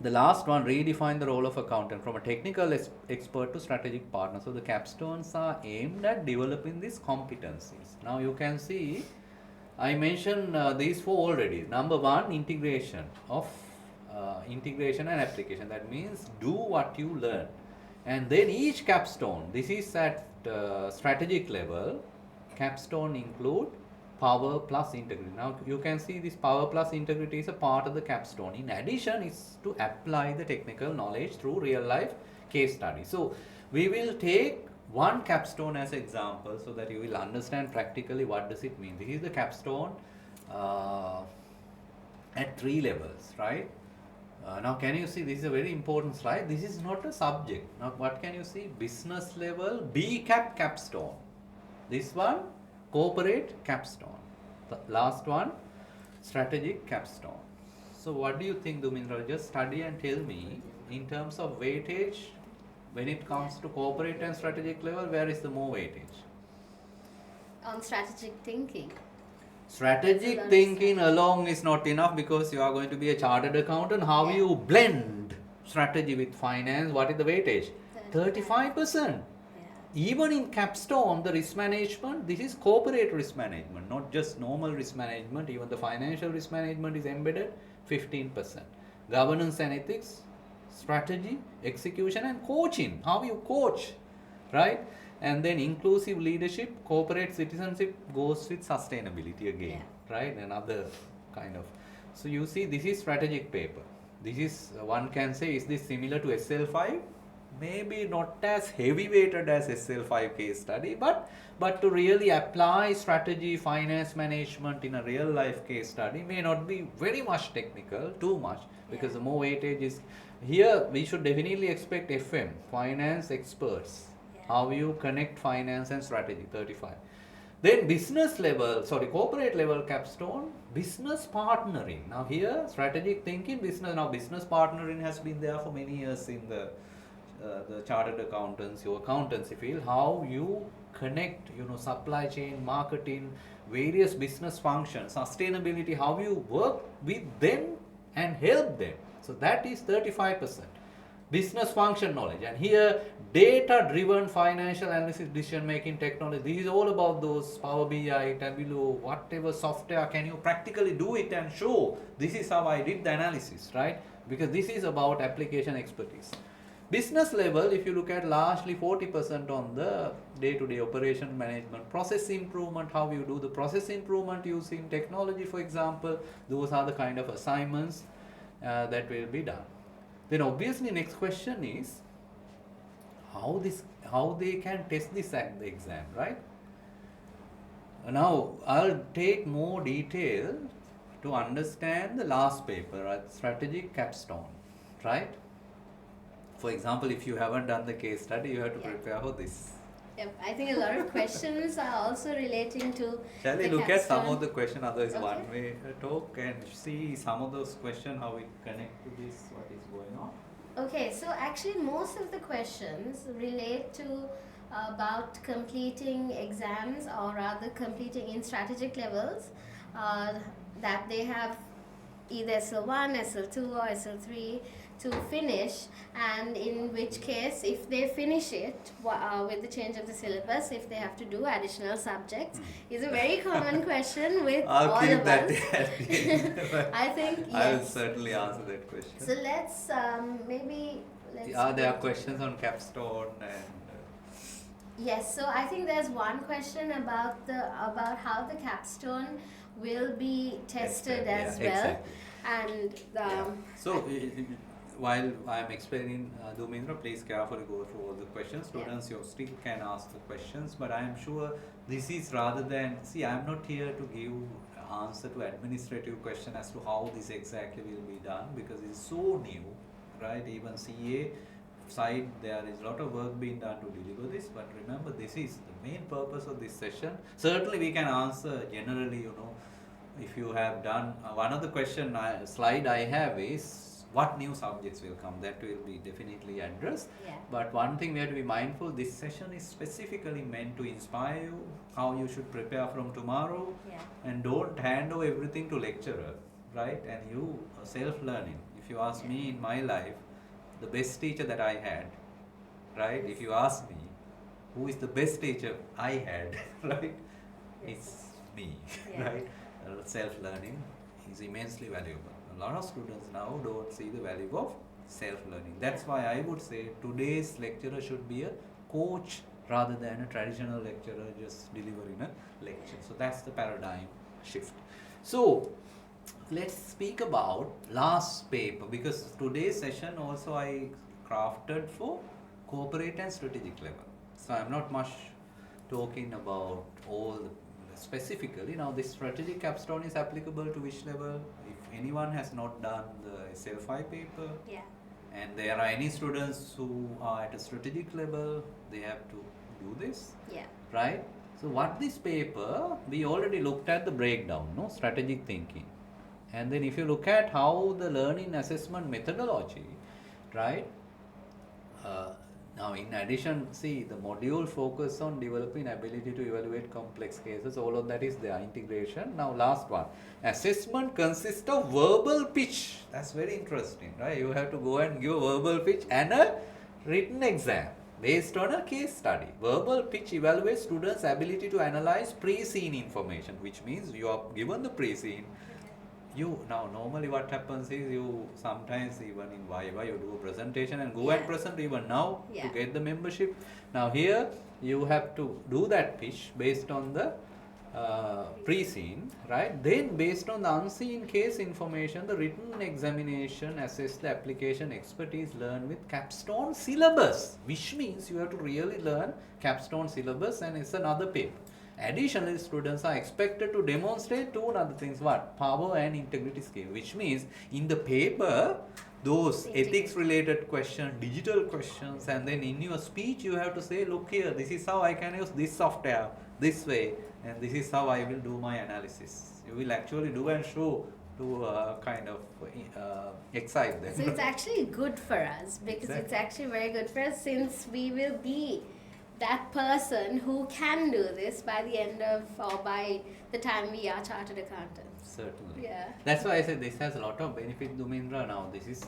The last one, redefine the role of accountant from a technical expert to strategic partner. So the capstones are aimed at developing these competencies. Now you can see I mentioned these four already. Number one, integration and application. That means do what you learn. And then each capstone, this is at strategic level, capstone include power plus integrity. Now you can see this power plus integrity is a part of the capstone. In addition, is to apply the technical knowledge through real life case study. So we will take one capstone as an example so that you will understand practically what does it mean. This is the capstone at 3 levels, right? Now can you see, this is a very important slide. This is not a subject. Now what can you see? Business level B capstone. This one corporate capstone. The last one strategic capstone. So what do you think, Dumindra? Just study and tell me in terms of weightage when it comes to corporate and strategic level, where is the more weightage? On strategic thinking. Strategic thinking alone is not enough because you are going to be a chartered accountant. How you blend strategy with finance? What is the weightage? 35%. Even in capstone, the risk management, this is corporate risk management, not just normal risk management. Even the financial risk management is embedded, 15%. Governance and ethics, strategy, execution, and coaching. How you coach, right? And then inclusive leadership, corporate citizenship goes with sustainability again, right? Another kind of. So you see, this is strategic paper. This is, one can say, is this similar to SL5? Maybe not as heavy weighted as SL5 case study, but to really apply strategy, finance management in a real life case study may not be very much technical, too much, because the more weightage is here. We should definitely expect FM, finance experts. How you connect finance and strategy, 35. Then business level, corporate level capstone, business partnering. Now here, strategic thinking, business. Now business partnering has been there for many years in the chartered accountants, your accountancy field. How you connect, supply chain, marketing, various business functions, sustainability, how you work with them and help them. So that is 35%. Business function knowledge. And here, data driven financial analysis, decision making technology. This is all about those Power BI, Tableau, whatever software. Can you practically do it and show this is how I did the analysis, right? Because this is about application expertise. Business level, if you look at largely 40% on the day-to-day operation management, process improvement, how you do the process improvement using technology, for example. Those are the kind of assignments that will be done. Then obviously next question is how they can test this at the exam, right? Now I'll take more detail to understand the last paper, right? Strategic capstone, right? For example, if you haven't done the case study, you have to prepare for this. Yep, I think a lot of questions are also relating to. Shall we look at some of the questions? Otherwise, one way talk and see some of those questions, how we connect to this, what is going on. Okay, so actually most of the questions relate to about completing exams, or rather completing in strategic levels that they have either SL1, SL2 or SL3 to finish, and in which case if they finish it with the change of the syllabus, if they have to do additional subjects, is a very common question with I'll all keep of that us. I think yes. I will certainly answer that question. So let's there are questions on capstone and yes, so I think there's one question about how the capstone will be tested as well. Exactly. And so while I'm explaining, Dhumendra, please carefully go through all the questions. Students, you still can ask the questions, but I'm sure this is rather than, see, I'm not here to give answer to administrative question as to how this exactly will be done, because it's so new, right? Even CA side, there is a lot of work being done to deliver this, but remember, this is the main purpose of this session. Certainly we can answer generally, if you have done, one of the slide I have is what new subjects will come, that will be definitely addressed. Yeah. But one thing we have to be mindful, this session is specifically meant to inspire you, how you should prepare from tomorrow. Yeah. And don't hand over everything to lecturer, right? And you self-learning. If you ask me in my life, the best teacher that I had, right? If you ask me, who is the best teacher I had, right? It's me, right? Self-learning is immensely valuable. A lot of students now don't see the value of self-learning. That's why I would say today's lecturer should be a coach rather than a traditional lecturer just delivering a lecture. So that's the paradigm shift. So let's speak about last paper, because today's session also I crafted for corporate and strategic level. So I'm not much talking about all the specifically. Now this strategic capstone is applicable to which level? If anyone has not done the SL5 paper, and there are any students who are at a strategic level, they have to do this, right? So what this paper, we already looked at the breakdown, no, strategic thinking. And then if you look at how the learning assessment methodology, right? Now in addition, see, the module focus on developing ability to evaluate complex cases, all of that is their integration. Now last one, assessment consists of verbal pitch. That's very interesting, right? You have to go and give a verbal pitch and a written exam based on a case study. Verbal pitch evaluates students' ability to analyze pre-scene information, which means you are given the pre-scene. Now normally what happens is you sometimes even in Viva you do a presentation and go and present even now to get the membership. Now here you have to do that pitch based on the pre-scene, right? Then based on the unseen case information, the written examination assess the application expertise learned with capstone syllabus, which means you have to really learn capstone syllabus, and it's another paper. Additionally, students are expected to demonstrate two other things, what? Power and integrity skill, which means in the paper, those ethics related questions, digital questions, and then in your speech you have to say, look here, this is how I can use this software this way, and this is how I will do my analysis. You will actually do and show to kind of excite them. So it's actually good for us, because it's actually very good for us, since we will be that person who can do this by the end of, or by the time we are chartered accountants. Certainly. Yeah. That's why I said this has a lot of benefit, Dhumendra. Now this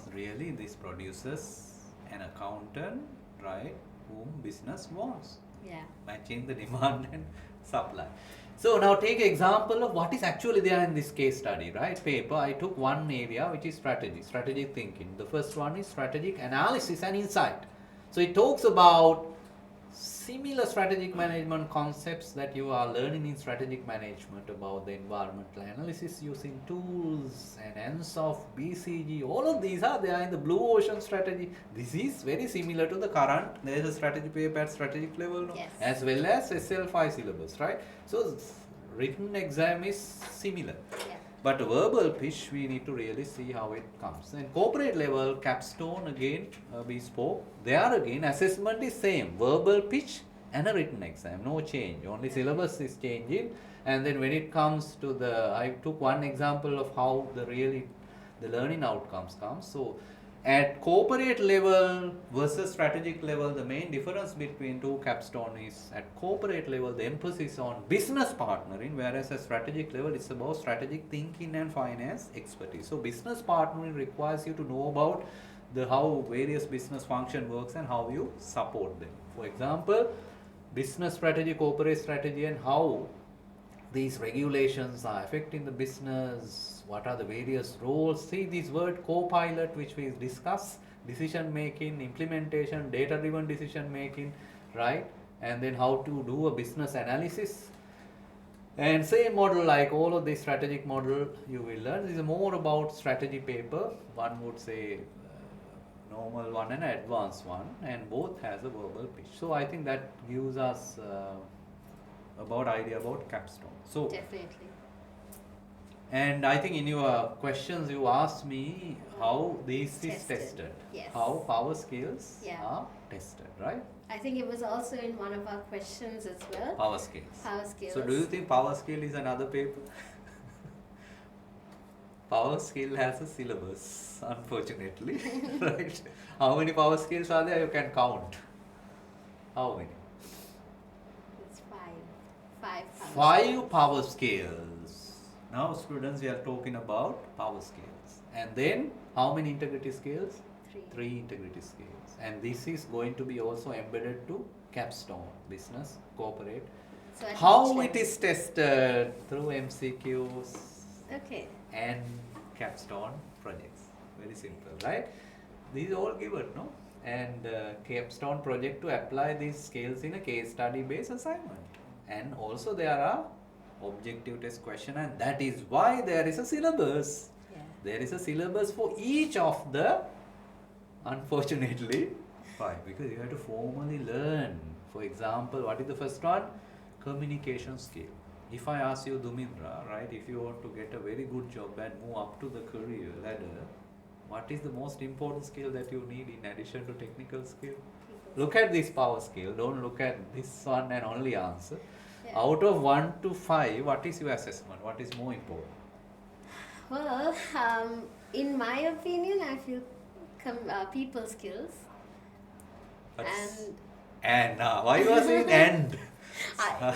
produces an accountant, right, whom business wants. Yeah. Matching the demand and supply. So now take example of what is actually there in this case study, right? Paper, I took one area which is strategic thinking. The first one is strategic analysis and insight. So it talks about similar strategic management concepts that you are learning in strategic management, about the environmental analysis using tools and NSOF, BCG, all of these are there in the blue ocean strategy. This is very similar to the current, there is a strategy paper at strategic level, as well as SL5 syllabus, right? So written exam is similar. But verbal pitch, we need to really see how it comes. And corporate level, capstone, again, we spoke. There again, assessment is same. Verbal pitch and a written exam. No change. Only syllabus is changing. And then when it comes to I took one example of how the learning outcomes come. So at corporate level versus strategic level, the main difference between two capstone is at corporate level, the emphasis on business partnering, whereas at strategic level, it's about strategic thinking and finance expertise. So business partnering requires you to know about how various business function works and how you support them. For example, business strategy, corporate strategy, and how these regulations are affecting the business, what are the various roles. See this word co-pilot, which we discuss, decision making, implementation, data driven decision making, right? And then how to do a business analysis. And same model, like all of the strategic model you will learn. This is more about strategy paper. One would say normal one and advanced one, and both has a verbal pitch. So I think that gives us about idea about capstone. So Definitely. and I think in your questions you asked me how this is Tested. tested, Yes. how power scales Yeah. are tested, right? I think it was also in one of our questions as well. Power scales. Power scales. So do you think power scale is another paper? Power scale has a syllabus, unfortunately, right? How many power scales are there? You can count. How many? It's five. Five. Five power scales. Now, students, we are talking about power scales. And then, how many integrity scales? Three integrity scales. And this is going to be also embedded to capstone, business, corporate. So at How each it is tested through MCQs Okay. and capstone projects. Very simple, right? These are all given, no? And capstone project to apply these scales in a case study based assignment. And also there are objective test question, and that is why there is a syllabus. Yeah. There is a syllabus for each of the, unfortunately, five, because you have to formally learn. For example, what is the first one? Communication skill. If I ask you, Dumindra, right, if you want to get a very good job and move up to the career ladder, what is the most important skill that you need in addition to technical skill? Look at this power skill, don't look at this one and only answer. Yeah. Out of 1 to 5, what is your assessment? What is more important? Well, in my opinion, I feel people skills. And why you are saying and?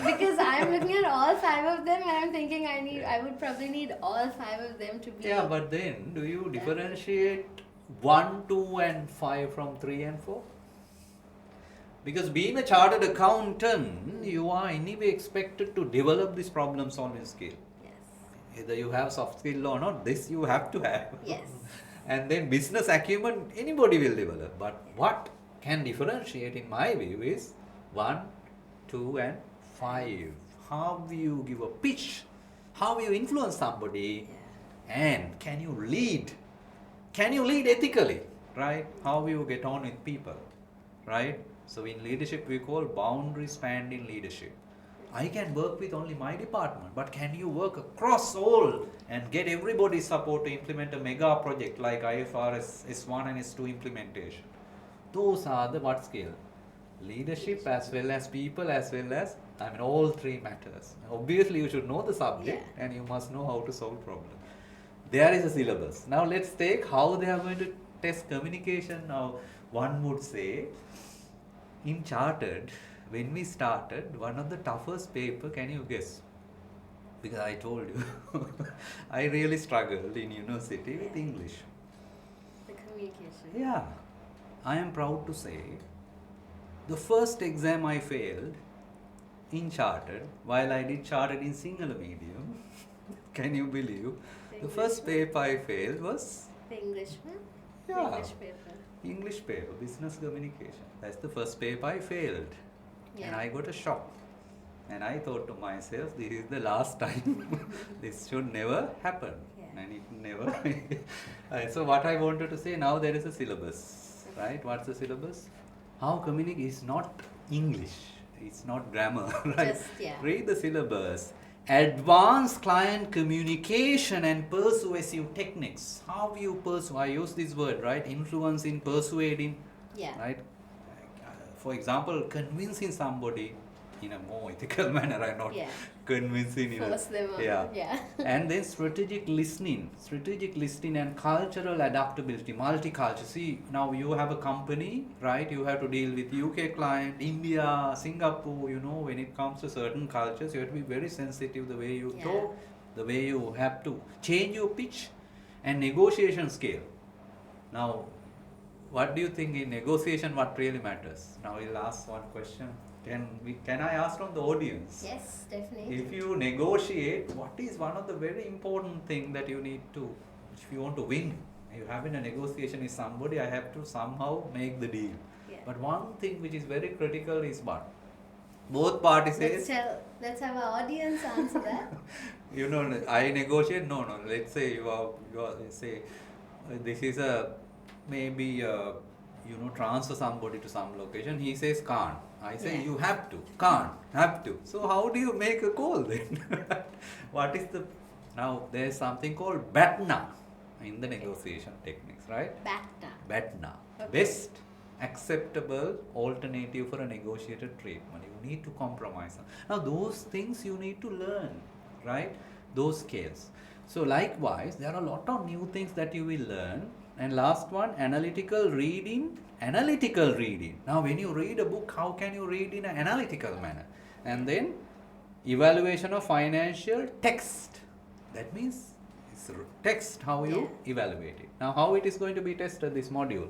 Because I'm looking at all five of them and I'm thinking I would probably need all five of them to be. Yeah, but then do you differentiate 1, 2 and 5 from 3 and 4? Because being a chartered accountant, you are anyway expected to develop this problem solving skill. Yes. Either you have soft skill or not, this you have to have. Yes. And then business acumen, anybody will develop. But what can differentiate in my view is 1, 2 and 5. How you give a pitch, how you influence somebody, and can you lead? Can you lead ethically, right? How you get on with people, right? So in leadership we call boundary spanning leadership. I can work with only my department, but can you work across all and get everybody's support to implement a mega project like IFRS S1 and S2 implementation? Those are the what scale? Leadership as well as people as well as, all three matters. Obviously you should know the subject and you must know how to solve problems. There is a syllabus. Now let's take how they are going to test communication. Now one would say, in chartered, when we started, one of the toughest paper, can you guess? Because I told you, I really struggled in university with English. The communication. Yeah, I am proud to say, the first exam I failed in chartered, while I did chartered in single medium, can you believe? The first paper I failed was the English one? Yeah. The English paper. English paper, business communication. That's the first paper I failed. Yeah. And I got a shock. And I thought to myself, this is the last time. This should never happen. Yeah. And it never. So what I wanted to say, now there is a syllabus, right? What's the syllabus? How communicate is not English. It's not grammar, right? Read the syllabus. Advanced client communication and persuasive techniques. How you persuade, I use this word, right? Influence in persuading, right? For example, convincing somebody in a more ethical manner, I'm not convincing in Force them on. Yeah. And then strategic listening and cultural adaptability, multicultural. See, now you have a company, right? You have to deal with UK client, India, Singapore, when it comes to certain cultures, you have to be very sensitive the way you talk, the way you have to change your pitch and negotiation scale. Now, what do you think in negotiation, what really matters? Now we'll ask one question. Can I ask from the audience? Yes, definitely. If you negotiate, what is one of the very important thing that you need to, if you want to win, you have in a negotiation with somebody, I have to somehow make the deal. Yeah. But one thing which is very critical is what? Both parties say. Let's have our audience answer that. I negotiate. No. Let's say you are. Let's say this is a maybe transfer somebody to some location. He says can't. I say Yeah. you have to, can't, have to. So how do you make a call then? What is the now? There's something called BATNA in the negotiation techniques, right? BATNA. BATNA, Okay. best acceptable alternative for a negotiated treatment. You need to compromise. Now those things you need to learn, right? Those scales. So likewise, there are a lot of new things that you will learn. And last one, analytical reading. Analytical reading. Now when you read a book, how can you read in an analytical manner? And then evaluation of financial text. That means it's text, how you evaluate it. Now how it is going to be tested, this module?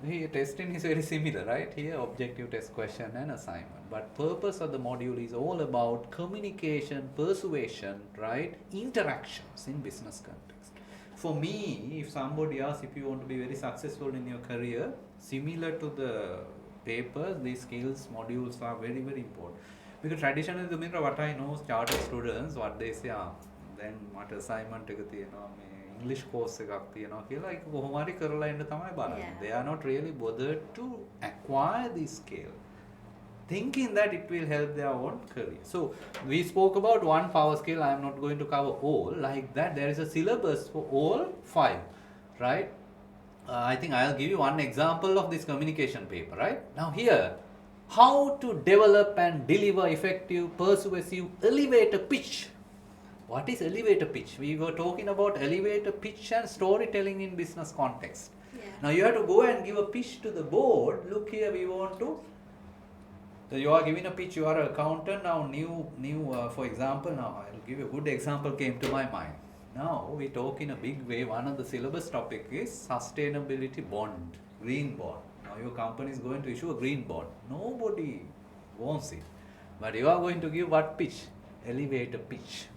Here testing is very similar, right? Here objective test, question and assignment. But purpose of the module is all about communication, persuasion, right? Interactions in business context. For me, if somebody asks if you want to be very successful in your career, similar to the papers, these skills modules are very, very important. Because traditionally, what I know, chartered students, what they say, then what assignment English course එකක් තියෙනවා කියලා ඒක කොහොම හරි කරලා එන්න තමයි බලන්නේ. They are not really bothered to acquire this skill, thinking that it will help their own career. So we spoke about one power skill. I am not going to cover all like that. There is a syllabus for all 5, right? I think I'll give you one example of this communication paper, right? Now here, how to develop and deliver effective, persuasive elevator pitch. What is elevator pitch? We were talking about elevator pitch and storytelling in business context. Yeah. Now you have to go and give a pitch to the board. Look here, we want to. So you are giving a pitch. You are an accountant now. For example, now I'll give you a good example came to my mind. Now we talk in a big way. One of the syllabus topic is sustainability bond, green bond. Now your company is going to issue a green bond. Nobody wants it, but you are going to give what pitch? Elevator pitch.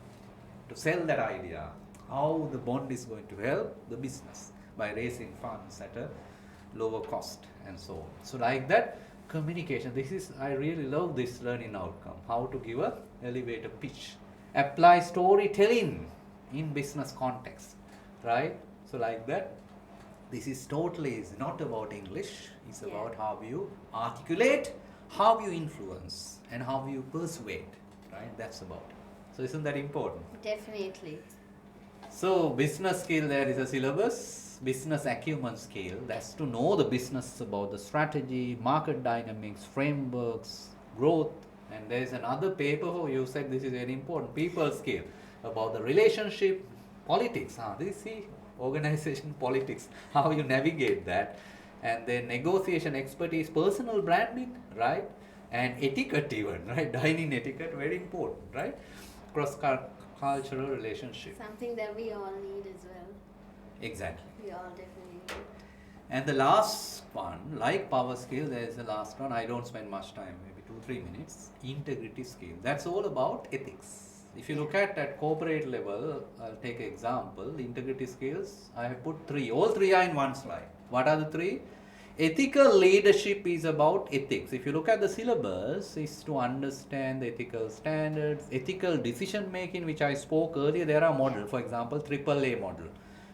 To sell that idea, how the bond is going to help the business by raising funds at a lower cost and so on. So like that, communication, I really love this learning outcome, how to give a elevator pitch. Apply storytelling in business context, right? So like that, this is not about English, it's about how you articulate, how you influence and how you persuade, right? That's about it. So isn't that important? Definitely. So business skill, there is a syllabus. Business acumen skill, that's to know the business about the strategy, market dynamics, frameworks, growth. And there is another paper, you said this is very important, people skill, about the relationship, politics. This is organization politics, how you navigate that. And then negotiation expertise, personal branding, right? And etiquette even, right? Dining etiquette, very important, right? Cross-cultural relationship. Something that we all need as well. Exactly. We all definitely need. And the last one, like power skill, there is the last one. I don't spend much time, maybe 2-3 minutes. Integrity skill. That's all about ethics. If you look at corporate level, I'll take an example. Integrity skills, I have put 3. All 3 are in one slide. What are the 3? Ethical leadership is about ethics. If you look at the syllabus, it's to understand the ethical standards, ethical decision making, which I spoke earlier. There are models, for example, AAA model,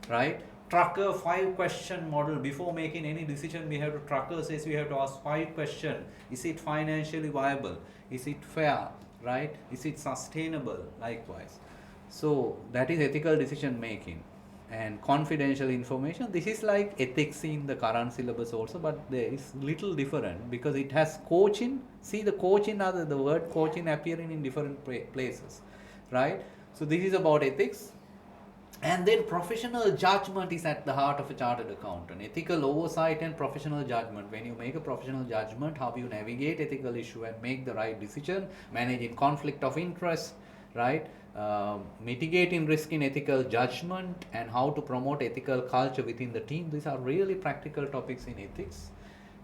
right? Trucker 5-question model. Before making any decision, trucker says we have to ask 5 questions. Is it financially viable? Is it fair, right? Is it sustainable? Likewise. So that is ethical decision making. And confidential information, this is like ethics in the current syllabus also, but there is little different because it has coaching. See the coaching, the word coaching appearing in different places, right? So this is about ethics. And then professional judgment is at the heart of a chartered accountant. Ethical oversight and professional judgment. When you make a professional judgment, how you navigate ethical issue and make the right decision, managing conflict of interest, right? Mitigating risk in ethical judgment and how to promote ethical culture within the team. These are really practical topics in ethics.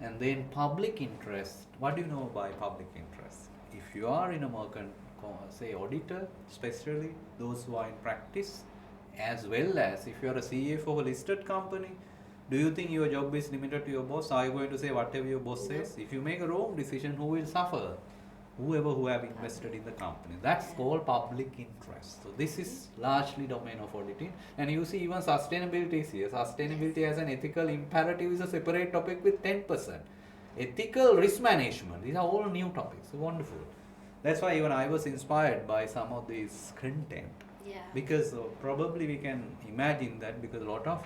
And then public interest. What do you know by public interest? If you are in a merchant, say auditor, especially those who are in practice, as well as if you are a CA for a listed company, do you think your job is limited to your boss? Are you going to say whatever your boss says? If you make a wrong decision, who will suffer? whoever who have invested in the company. That's called public interest. So this is largely domain of auditing. And you see even sustainability is here. Sustainability as an ethical imperative is a separate topic with 10%. Ethical risk management, these are all new topics. Wonderful. That's why even I was inspired by some of these content. Yeah. Because probably we can imagine that because a lot of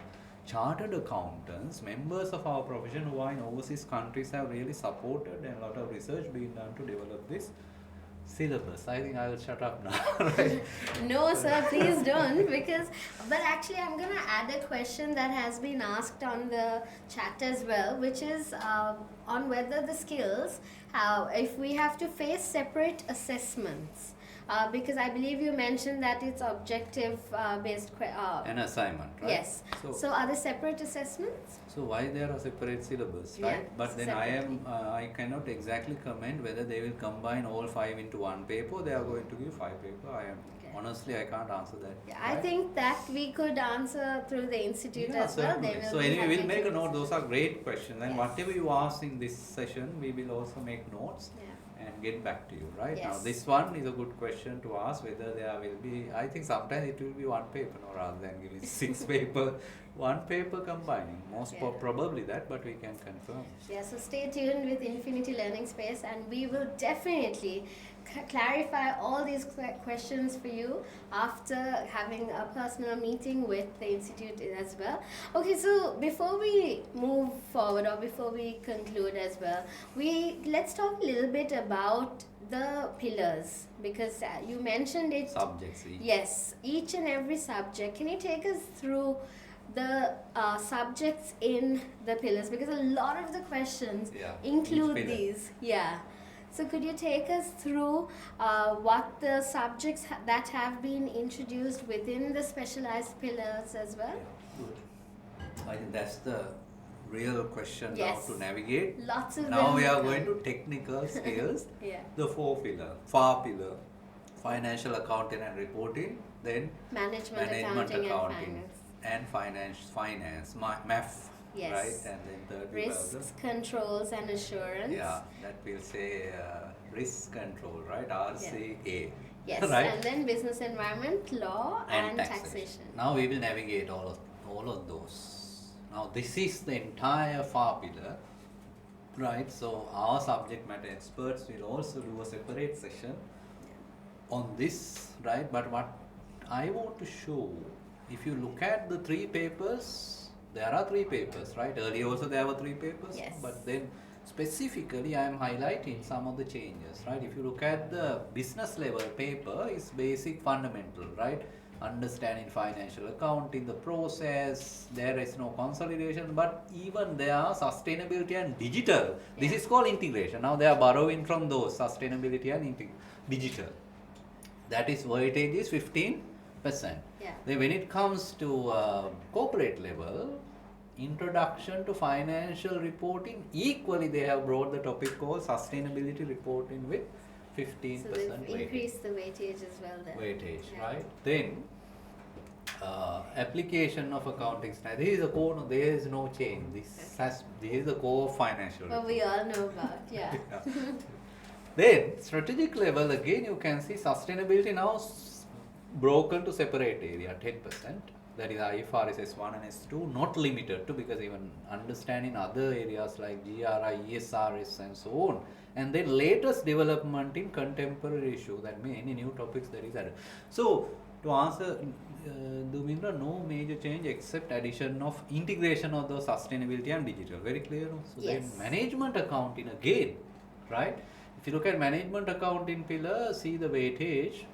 chartered accountants, members of our profession who are in overseas countries have really supported and a lot of research being done to develop this syllabus. I think I will shut up now. Right? No, sir, please don't. But actually, I'm going to add a question that has been asked on the chat as well, which is on whether the skills, if we have to face separate assessments. Because I believe you mentioned that it's objective based. An assignment, right? Yes. So are there separate assessments? So why there are separate syllabus, right? Yeah, but then I cannot exactly comment whether they will combine all 5 into one paper. They are going to give 5 paper. Honestly, I can't answer that. Yeah, right? I think that we could answer through the institute as certainly. well. They will so anyway, we'll make a note. Those are great questions. And whatever you ask in this session, we will also make notes. And get back to you, right? Now this one is a good question to ask whether there will be, I think sometimes it will be one paper, no, rather than giving 6 paper, one paper combining, probably that, but we can confirm. Yeah, so stay tuned with Infinity Learning Space and we will definitely clarify all these questions for you after having a personal meeting with the institute as well. Okay, so before we move forward or before we conclude as well, let's talk a little bit about the pillars, because you mentioned it. Subjects. Yes, each and every subject. Can you take us through the subjects in the pillars, because a lot of the questions include these. So could you take us through what the subjects that have been introduced within the specialized pillars as well? Good. I think that's the real question now to navigate. Lots of now we are going to technical skills. The 4 pillar, FAR pillar, financial accounting and reporting, then management accounting and finance, MAF. Yes. Right, and then third risks, controls and assurance. Yeah, that will say risk control, right? RCA. Yes, right? And then business environment, law and taxation. Now we will navigate all of those. Now this is the entire FAR pillar, right? So our subject matter experts will also do a separate session on this, right? But what I want to show, if you look at the 3 papers, there are 3 papers, right? Earlier also there were 3 papers, but then specifically I am highlighting some of the changes, right? If you look at the business level paper, it's basic fundamental, right? Understanding financial accounting, the process, there is no consolidation, but even there are sustainability and digital. This is called integration. Now they are borrowing from those, sustainability and digital. That is weightage is 15%. Then when it comes to corporate level, introduction to financial reporting, equally they have brought the topic called sustainability reporting with 15% so they've increased the weightage as well there. Right? Then application of accounting standard. This is a core, there is no change. This is the core of financial reporting. We all know about, Then strategic level, again you can see sustainability now broken to separate area, 10%. That is IFRS S1 and S2, not limited to, because even understanding other areas like GRI, ESRS and so on. And then latest development in contemporary issue, that many new topics that is added. So to answer, Dumindra, no major change except addition of integration of the sustainability and digital. Very clear? So then management accounting again, right? If you look at management accounting pillar, see the weightage.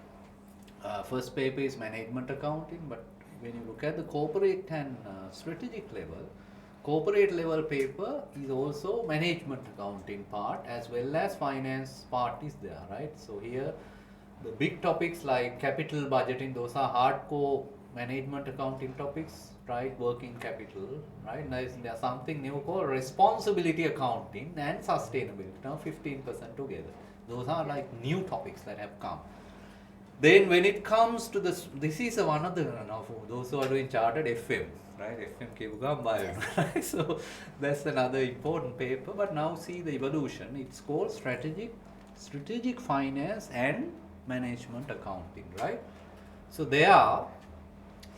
First paper is management accounting, but when you look at the corporate and strategic level, corporate level paper is also management accounting part as well as finance part is there, right? So here the big topics like capital budgeting, those are hardcore management accounting topics, right? Working capital, right? There's something new called responsibility accounting and sustainability, now 15% together. Those are like new topics that have come. Then when it comes to this is one of the, those who are doing chartered FM, right? FM right? So that's another important paper. But now see the evolution. It's called strategic strategic finance and management accounting, right? So there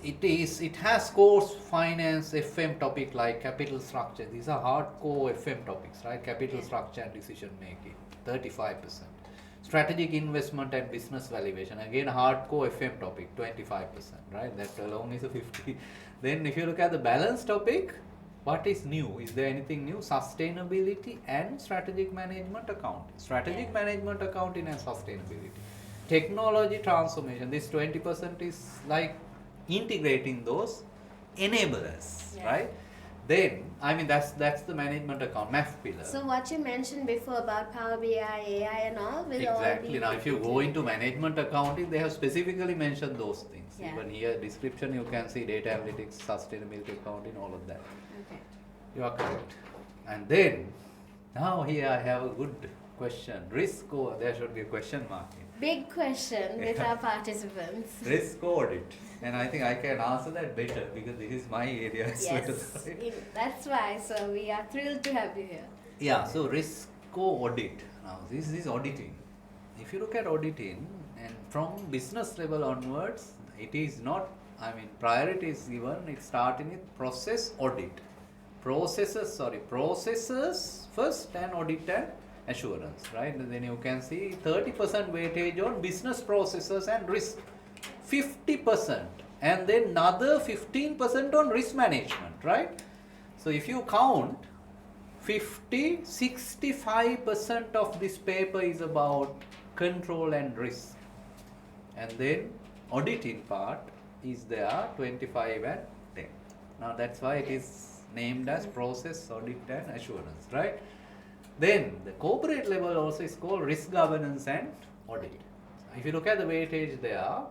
it has course finance FM topic like capital structure. These are hardcore FM topics, right? Capital structure and decision making, 35%. Strategic investment and business valuation, again hardcore FM topic, 25%, right? That alone is a 50. Then if you look at the balance topic, what is new? Is there anything new? Sustainability and strategic management accounting. Strategic management accounting and sustainability. Technology transformation, this 20% is like integrating those enablers, right? Then, I mean, that's the management account, math pillar. So what you mentioned before about Power BI, AI and all will all Exactly. be Now, if you go into management accounting, they have specifically mentioned those things. Yeah. Even here, description, you can see data analytics, sustainability accounting, all of that. Okay. You are correct. And then, now here I have a good question. Risk or there should be a question mark in. Big question with our participants. Risk audit. And I think I can answer that better because this is my area as well. Yes, that's why. So we are thrilled to have you here. Yeah, so risk audit. Now this is auditing. If you look at auditing and from business level onwards, it is not, I mean, priority is given, it's starting with process audit. Processes first and audit and assurance, right? And then you can see 30% weightage on business processes and risk, 50%, and then another 15% on risk management, right? So if you count 65% of this paper is about control and risk, and then auditing part is there 25 and 10. Now that's why it is named as process audit and assurance, right? Then the corporate level also is called risk governance and audit. If you look at the weightage there,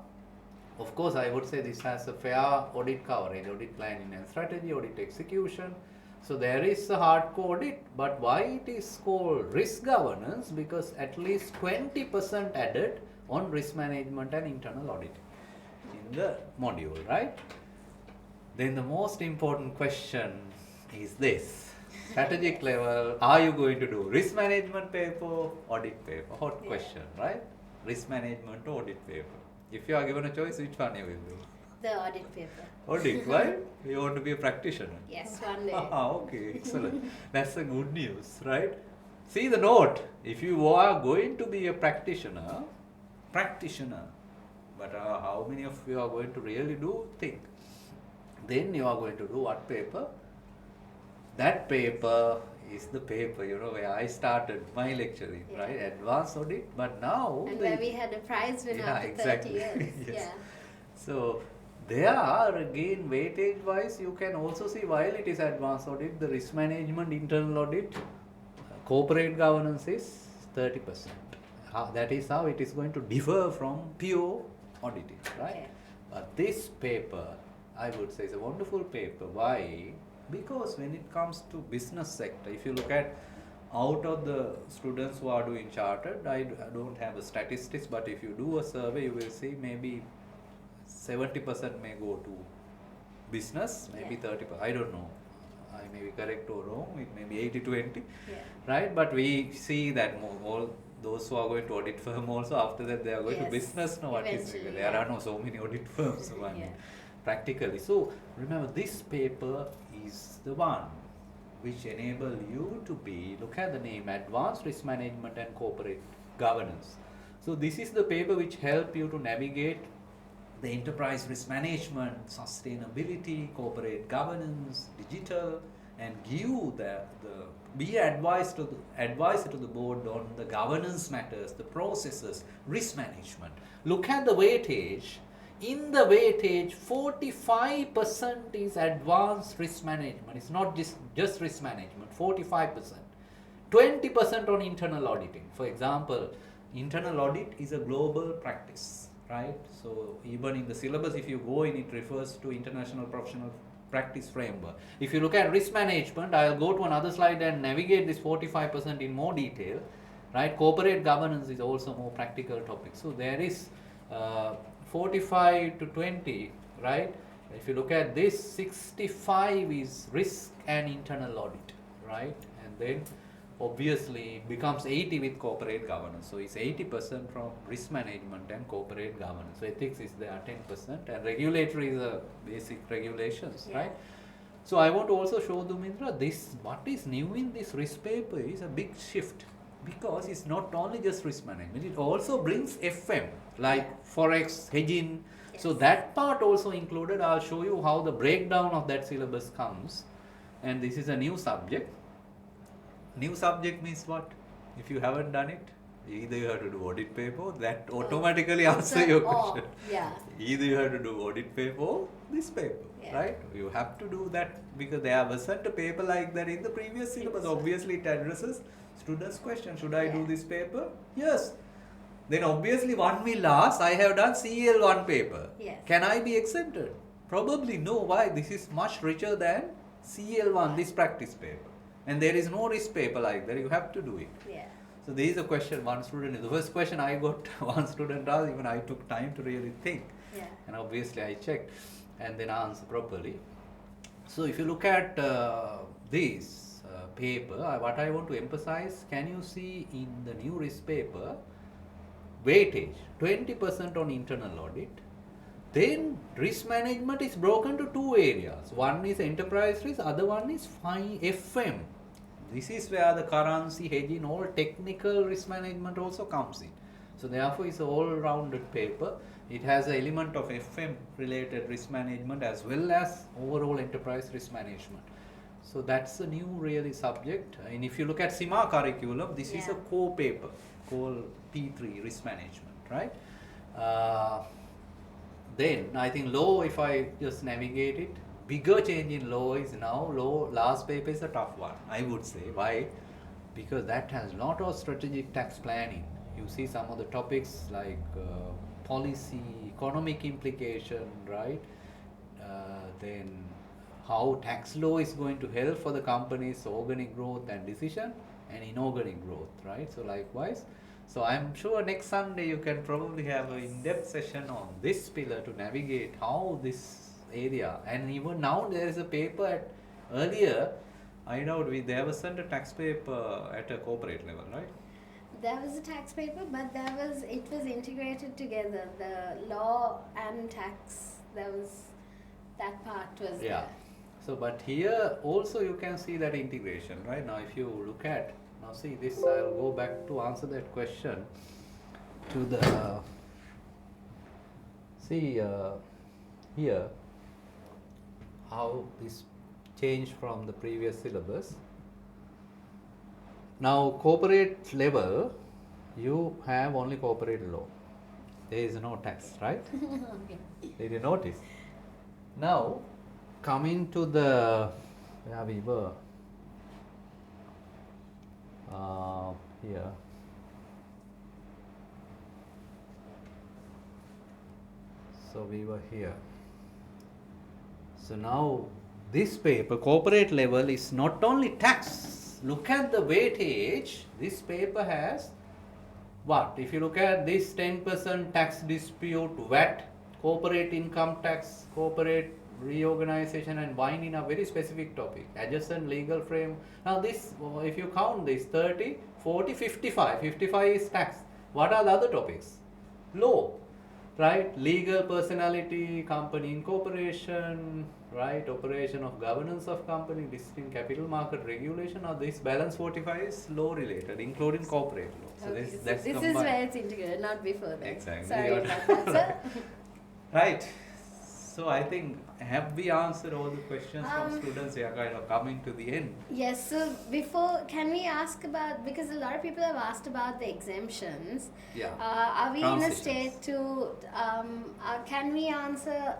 of course I would say this has a fair audit coverage, audit planning and strategy, audit execution. So there is a hardcore audit, but why it is called risk governance? Because at least 20% added on risk management and internal auditing in the module, right? Then the most important question is this. Strategic level, are you going to do risk management paper, audit paper? Hot question, right? Risk management or audit paper. If you are given a choice, which one you will do? The audit paper. Audit, right? You want to be a practitioner? Yes, one day. Okay, excellent. That's the good news, right? See the note. If you are going to be a practitioner, but how many of you are going to really do? Think. Then you are going to do what paper? That paper is the paper, where I started my lecturing, right? Advanced audit, but now... And where we had a prize winner after 30 years. Yes. Yeah. So, there are again weightage wise, you can also see while it is advanced audit, the risk management, internal audit, corporate governance is 30%. That is how it is going to differ from pure auditing, right? Okay. But this paper, I would say, is a wonderful paper. Why? Because when it comes to business sector, if you look at out of the students who are doing chartered, I don't have the statistics, but if you do a survey, you will see maybe 70% may go to business, maybe 30%, I don't know, I may be correct or wrong, it may be 80-20, right? But we see that all those who are going to audit firm also, after that they are going to business. No, what is it? There are no so many audit firms, practically. So remember, this paper is the one which enable you to be, look at the name, Advanced Risk Management and Corporate Governance. So this is the paper which help you to navigate the enterprise risk management, sustainability, corporate governance, digital, and give be advised to advisor to the board on the governance matters, the processes, risk management. Look at the weightage. In the weightage, 45% is advanced risk management. It's not just risk management, 45%. 20% on internal auditing. For example, internal audit is a global practice, right? So even in the syllabus, if you go in, it refers to international professional practice framework. If you look at risk management, I'll go to another slide and navigate this 45% in more detail, right? Corporate governance is also more practical topic. So there is 45 to 20, right? If you look at this, 65 is risk and internal audit, right? And then obviously becomes 80 with corporate governance. So it's 80% from risk management and corporate governance. So ethics is there 10% and regulatory is a basic regulations, Yeah. right? So I want to also show Dumindra this what is new in this risk paper is a big shift because it's not only just risk management, it also brings FM like forex, hedging. So Yes. that part also included. I'll show you how the breakdown of that syllabus comes, and this is a new subject. New subject means what? If you haven't done it, either you have to do audit paper, that automatically answer your question. Yeah. Either you have to do audit paper or this paper, Yeah. right? You have to do that because there wasn't a paper like that in the previous syllabus. Obviously, it addresses students' question. Should I do this paper? Yes. Then obviously one will ask, I have done CL1 paper. Yes. Can I be exempted? Probably no. Why? This is much richer than CL1, this practice paper. And there is no risk paper like that. You have to do it. Yeah. So there is a question one student, the first question I got one student asked, even I took time to really think. Yeah. And obviously I checked and then answer properly. So if you look at this paper, what I want to emphasize, can you see in the new risk paper, weightage 20% on internal audit. Then risk management is broken to two areas. One is enterprise risk, other one is FM. This is where the currency hedging, all technical risk management also comes in. So therefore it's an all-rounded paper. It has an element of FM related risk management as well as overall enterprise risk management. So that's a new really subject. And if you look at CIMA curriculum, this is a core paper called P3 risk management, right? Then I think law, if I just navigate it, bigger change in law is now law. Last paper is a tough one, I would say. Why? Because that has lot of strategic tax planning. You see some of the topics like policy, economic implication, right? Then how tax law is going to help for the company's organic growth and decision and inorganic growth, right? So likewise. So I'm sure next Sunday you can probably have an in-depth session on this pillar to navigate how this area, and even now there is a paper at earlier, I know there wasn't a tax paper at a corporate level, right? There was a tax paper, but it was integrated together. The law and tax, that part was there. So but here also you can see that integration, right? Now if you look at, now see this, I'll go back to answer that question to the, see here how this changed from the previous syllabus. Now corporate level, you have only corporate law. There is no tax, right? Okay. Did you notice? Now coming to the, where we were, here. So we were here. So now this paper, corporate level, is not only tax. Look at the weightage. This paper has what? If you look at this 10% tax dispute, VAT, corporate income tax, corporate reorganization and winding a very specific topic, adjacent legal frame. Now this, if you count this 30, 40, 55, 55 is tax. What are the other topics? Law, right? Legal personality, company incorporation, right? Operation of governance of company, distinct capital market regulation. Now this balance 45 is law related, including corporate law. So Okay, this is where it's integrated, not before that. Exactly. Sorry about that, sir. Right. So I think, have we answered all the questions from students? We are kind of coming to the end. Yes, so before, can we ask about, because a lot of people have asked about the exemptions. Yeah. Are we in a Transitions. state to, can we answer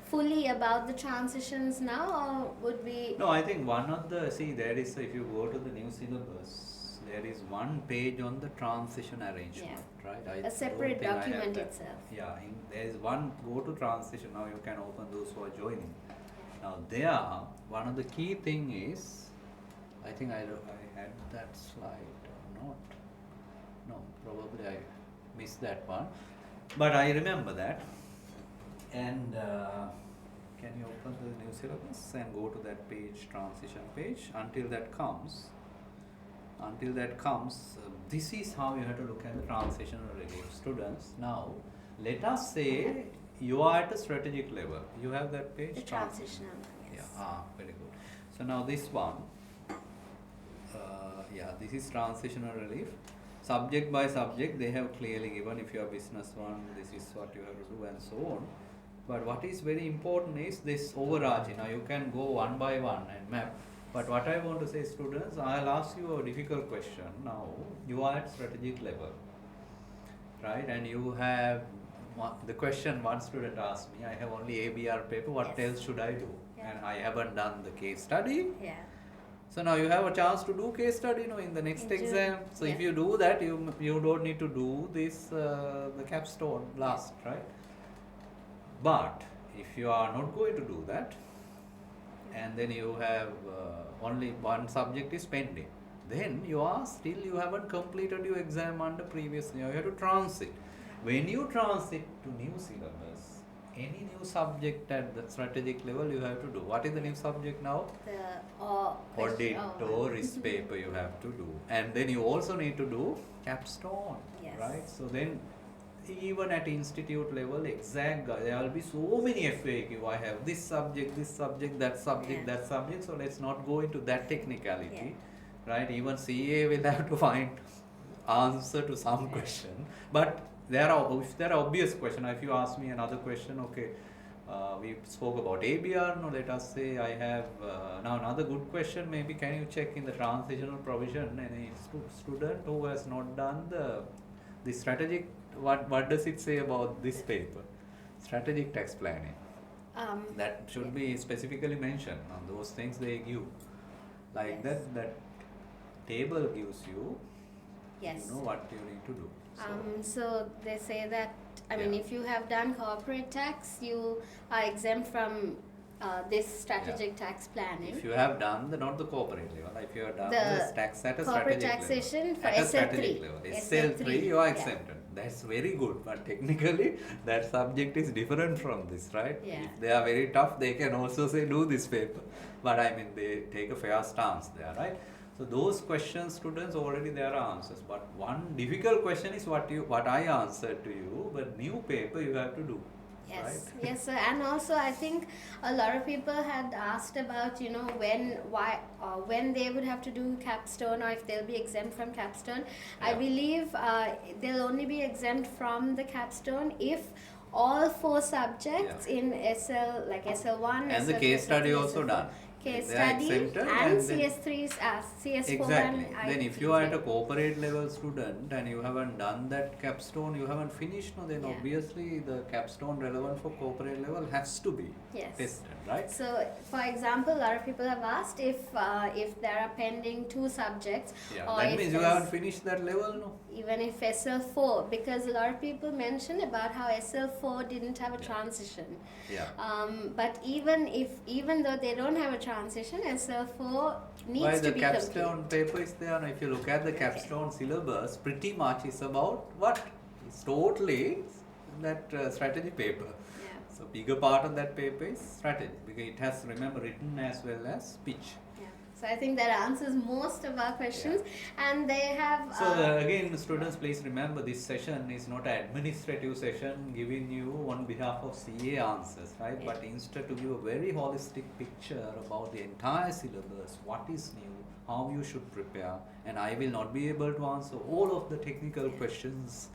fully about the transitions now, or would we? No, I think one of the, see, there is, if you go to the new syllabus, there is one page on the transition arrangement, right? A separate document itself. Yeah, there is one, go to transition, now you can open those who are joining. Now there, one of the key thing is, I think I had that slide or not. No, probably I missed that one. But I remember that. And can you open the new syllabus and go to that page, transition page, until that comes. until that comes, this is how you have to look at the transitional relief. Students, now let us say you are at a strategic level. You have that page? The transitional, yes. Yeah, very good. So now this one, this is transitional relief. Subject by subject, they have clearly given. If you are business one, this is what you have to do, and so on. But what is very important is this overarching. Now you can go one by one and map. But what I want to say, students, I'll ask you a difficult question. Now you are at strategic level, right? And you have the question one student asked me, I have only ABR paper, what Yes. else should I do? Yeah. And I haven't done the case study. Yeah. So now you have a chance to do case study, in the next In June. exam. So if Yeah. you do that, you don't need to do this the capstone last, right? But if you are not going to do that, and then you have only one subject is pending, then you haven't completed your exam under previous year. You have to transit. When you transit to new syllabus, any new subject at the strategic level you have to do. What is the new subject now? The Audit or risk paper you have to do. And then you also need to do capstone, Yes. right? So then even at institute level, there will be so many FAQ. I have this subject, that subject, Yeah. that subject. So let's not go into that technicality, right? Even CA will have to find answer to some question. But if there are obvious questions, if you ask me another question, okay, we spoke about ABR. Now let us say I have now another good question. Maybe can you check in the transitional provision any student who has not done the strategic? What does it say about this paper? Strategic tax planning. That should be specifically mentioned. Now those things they give, like Yes. that table gives you. Yes. You know what you need to do. So they say that, I mean, Yeah. if you have done corporate tax, you are exempt from this strategic tax planning. If you have done not the corporate level, if you have done The the tax at a corporate strategic taxation level, for at a SL3. strategic level, SL3 you are Yeah. exempted. That's very good, but technically that subject is different from this, right? Yeah. If they are very tough, they can also say do this paper, but I mean they take a fair stance there, right? So those questions, students, already there are answers. But one difficult question is what I answered to you, but new paper you have to do. Yes, Right? yes, sir. And also, I think a lot of people had asked about, when they would have to do capstone or if they'll be exempt from capstone. I Yeah. believe they'll only be exempt from the capstone if all 4 subjects in SL, like SL1, And the SL2, case study SL3, also SL4, done. Case They are study exempted and then- CS3's CS4 Exactly. and Then if you are at a corporate level student and you haven't done that capstone, you haven't finished, then Yeah. obviously the capstone relevant for corporate level has to be Yes. tested, right? So, for example, a lot of people have asked if there are pending 2 subjects, Yeah. or That if means you there's- haven't finished that level, no? even if SL4, because a lot of people mentioned about how SL4 didn't have a Yeah. transition. Yeah. But even though they don't have a transition, SL4 needs Why to the be capstone complete. paper is there? Now, if you look at the capstone syllabus, pretty much is about what? It's totally that strategy paper. Yeah. So bigger part of that paper is strategy because it has, remember, written as well as speech. Yeah. So I think that answers most of our questions, and they have. So again, students, please remember this session is not an administrative session giving you on behalf of CA answers, right? Yeah. But instead to give a very holistic picture about the entire syllabus, what is new, how you should prepare, and I will not be able to answer all of the technical questions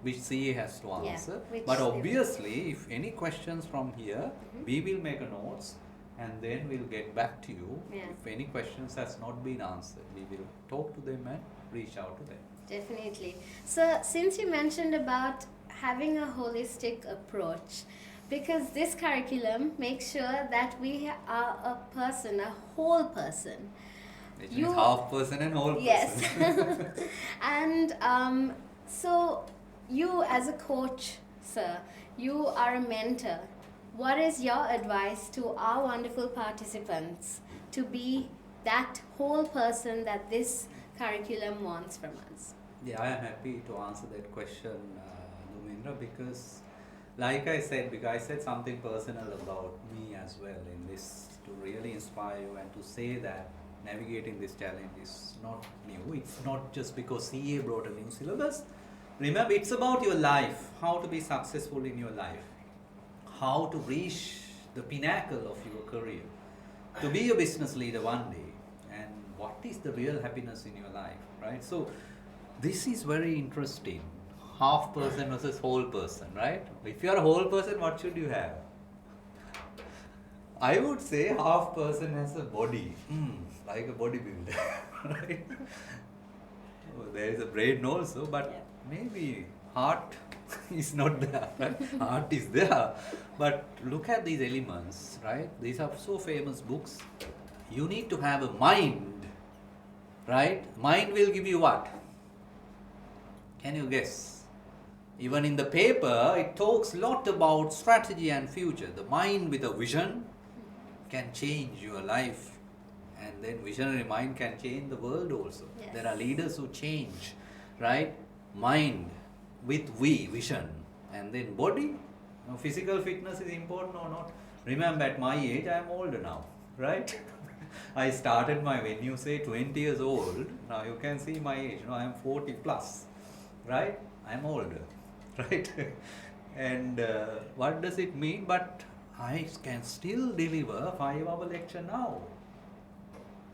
which CA has to Yeah, answer. which But they will. obviously, if any questions from here, we will make a notes and then we'll get back to you. Yeah. If any questions has not been answered, we will talk to them and reach out to them. Definitely. So, since you mentioned about having a holistic approach, because this curriculum makes sure that we are a person, a whole person. Which You- means half person and whole person. Yes. And so, you as a coach, sir, you are a mentor. What is your advice to our wonderful participants to be that whole person that this curriculum wants from us? Yeah, I am happy to answer that question, Lumindra, because like I said, because I said something personal about me as well in this to really inspire you and to say that navigating this challenge is not new. It's not just because CA brought a new syllabus. Remember, it's about your life, how to be successful in your life, how to reach the pinnacle of your career, to be a business leader one day, and what is the real happiness in your life, right? So, this is very interesting. Half person versus whole person, right? If you are a whole person, what should you have? I would say half person has a body, like a bodybuilder, right? Oh, there is a brain also, but maybe heart is not there, right? Heart is there, but look at these elements, right? These are so famous books. You need to have a mind, right? Mind will give you what? Can you guess? Even in the paper, it talks a lot about strategy and future. The mind with a vision can change your life, and then visionary mind can change the world also. Yes. There are leaders who change, right? Mind with vision, and then body. Now, physical fitness is important or not? Remember, at my age, I am older now, right? I started when you say 20 years old, now you can see my age. I am 40 plus, right? I am older, right? And what does it mean? But I can still deliver a 5-hour lecture now.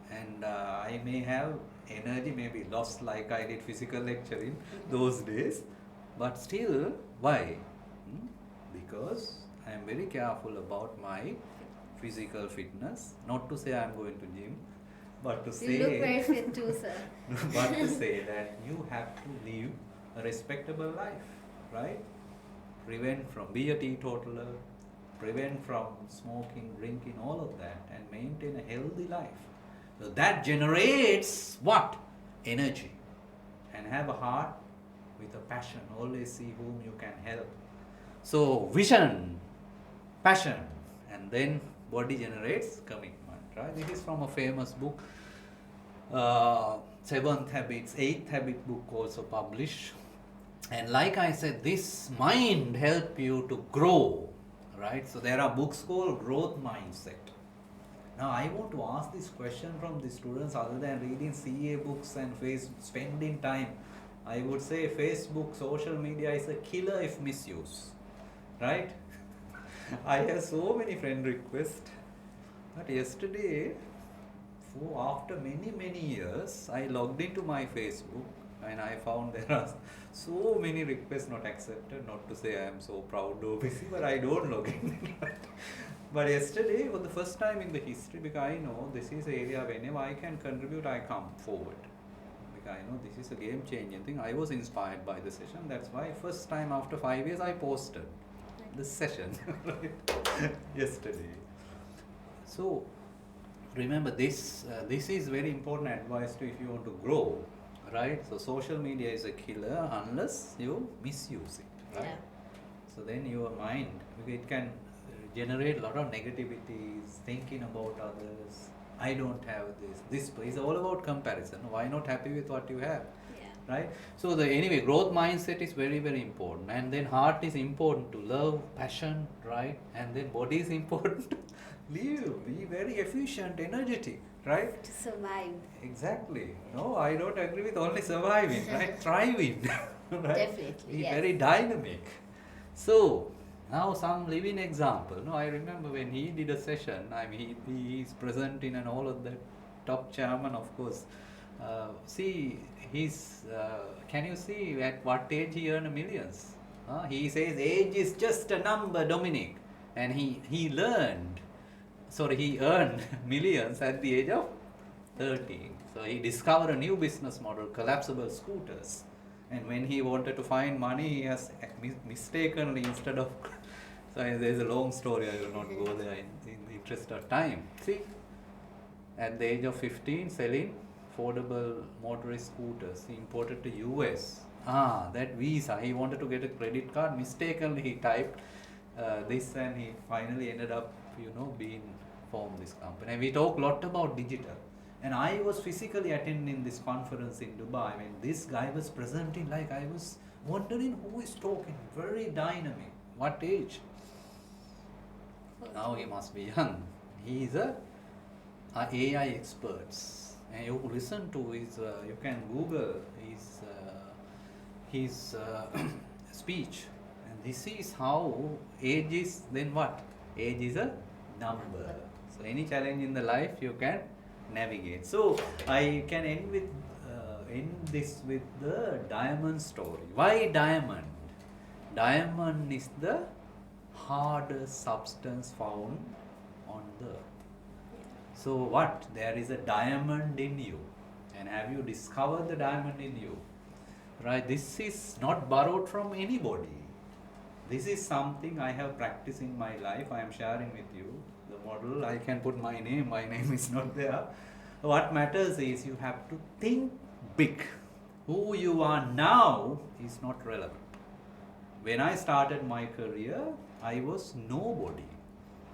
And I may have energy, maybe lost like I did physical lecture in those days. But still, why? Because I am very careful about my physical fitness. Not to say I am going to gym, but to say... You look very fit too, sir. But to say that you have to live a respectable life, right? Be a teetotaler, prevent from smoking, drinking, all of that, and maintain a healthy life. So that generates what? Energy. And have a heart with a passion. Always see whom you can help. So vision, passion, and then body generates commitment. Right? This is from a famous book. 8th habit book also published. And like I said, this mind help you to grow, right? So there are books called growth mindset. Now I want to ask this question from the students, other than reading CA books and spending time. I would say Facebook, social media is a killer if misused, right? I have so many friend requests, but yesterday, after many years, I logged into my Facebook and I found there are so many requests not accepted. Not to say I am so proud or busy, but I don't log in. But yesterday, for the first time in the history, because I know this is an area whenever I can contribute, I come forward. Because I know this is a game-changing thing. I was inspired by the session. That's why first time after 5 years, I posted the session yesterday. So remember this. This is very important advice to if you want to grow, right? So social media is a killer unless you misuse it, right? Yeah. So then your mind, it can generate a lot of negativities, thinking about others. I don't have this is all about comparison. Why not happy with what you have? Yeah. Right? So anyway, growth mindset is very important, and then heart is important to love, passion, right? And then body is important to live, be very efficient, energetic, right? To survive. Exactly. No, I don't agree with only surviving, right? Thriving, right? Definitely, Be yes. very dynamic. So now some living example. No, I remember when he did a session. I mean, he is present in and all of that. Top chairman, of course. See, he's. Can you see at what age he earned millions? He says age is just a number, Dominic, and he earned millions at the age of 13. So he discovered a new business model, collapsible scooters. And when he wanted to find money, he has mistakenly instead of... So there's a long story, I will not go there in the interest of time. See, at the age of 15, selling affordable motorized scooters. He imported to US. That Visa, he wanted to get a credit card. Mistakenly he typed this, and he finally ended up, formed this company. And we talk a lot about digital. And I was physically attending this conference in Dubai. I mean, this guy was presenting like I was wondering who is talking. Very dynamic. What age? Now he must be young. He is a are AI experts. And you listen to his, you can Google his speech. And this is how age is, then what? Age is a number. So any challenge in the life you can navigate. So I can end this with the diamond story. Why diamond? Diamond is the hardest substance found on the earth. So what? There is a diamond in you. And have you discovered the diamond in you? Right? This is not borrowed from anybody. This is something I have practiced in my life. I am sharing with you the model. I can put my name. My name is not there. What matters is you have to think big. Who you are now is not relevant. When I started my career, I was nobody.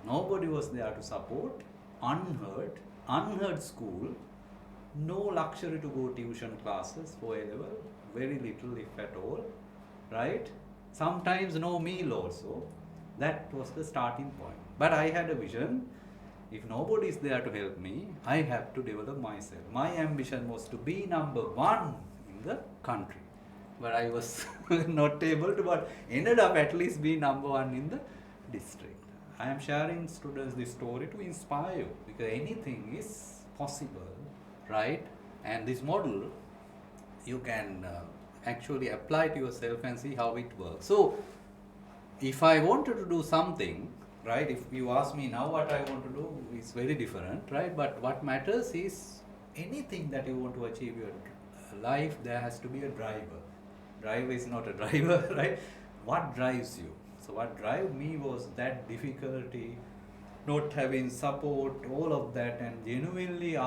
Nobody was there to support. Unheard school, no luxury to go tuition classes for A-level, very little if at all, right? Sometimes no meal also. That was the starting point. But I had a vision. If nobody is there to help me, I have to develop myself. My ambition was to be number one in the country. But I was not able to, but ended up at least being number one in the district. I am sharing students this story to inspire you, because anything is possible, right? And this model you can actually apply to yourself and see how it works. So if I wanted to do something, right, if you ask me now what I want to do, it's very different, right? But what matters is anything that you want to achieve your life, there has to be a driver. Driver is not a driver, right? What drives you? So what drive me was that difficulty, not having support, all of that, and genuinely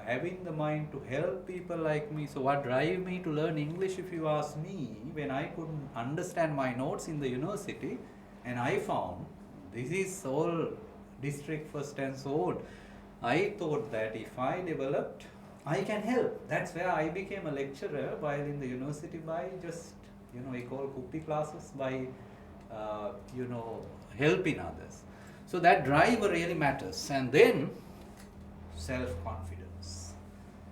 having the mind to help people like me. So what drive me to learn English, if you ask me, when I couldn't understand my notes in the university, and I found this is all district first and so on, I thought that if I developed, I can help. That's where I became a lecturer while in the university by just, we call Kuppi classes, by helping others. So that drive really matters. And then self-confidence.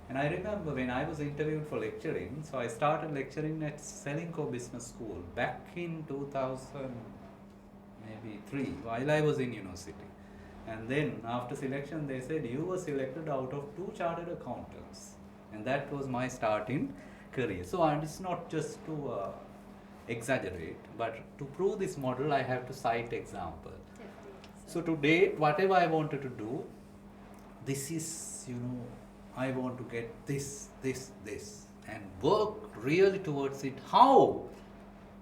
And I remember when I was interviewed for lecturing, so I started lecturing at CASriLanka Business School back in 2003, while I was in university. And then after selection, they said you were selected out of 2 chartered accountants. And that was my start in career. So it's not just to exaggerate, but to prove this model, I have to cite example. So to date, whatever I wanted to do, this is, I want to get this, and work really towards it. How?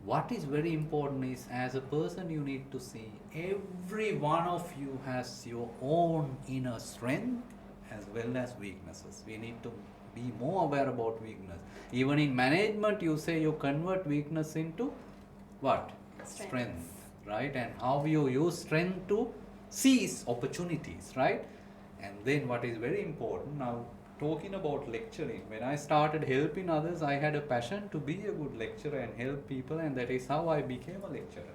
What is very important is, as a person, you need to see every one of you has your own inner strength as well as weaknesses. We need to be more aware about weakness. Even in management, you say you convert weakness into what? Strength, right? And how you use strength to seize opportunities, right? And then what is very important now, talking about lecturing, when I started helping others, I had a passion to be a good lecturer and help people, and that is how I became a lecturer.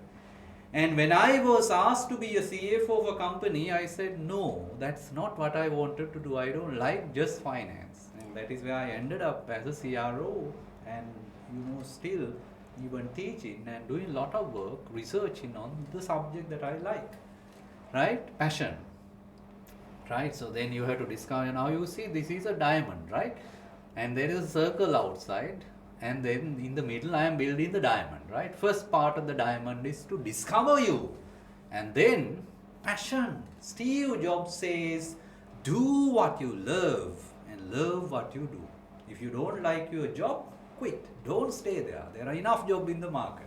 And when I was asked to be a CFO of a company, I said, no, that's not what I wanted to do. I don't like just finance. And that is where I ended up as a CRO and, still even teaching and doing a lot of work, researching on the subject that I like, right? Passion, right? So then you have to discover. Now you see this is a diamond, right? And there is a circle outside, and then in the middle I am building the diamond, right? First part of the diamond is to discover you, and then passion. Steve Jobs says, do what you love and love what you do. If you don't like your job, quit. Don't stay there. There are enough jobs in the market.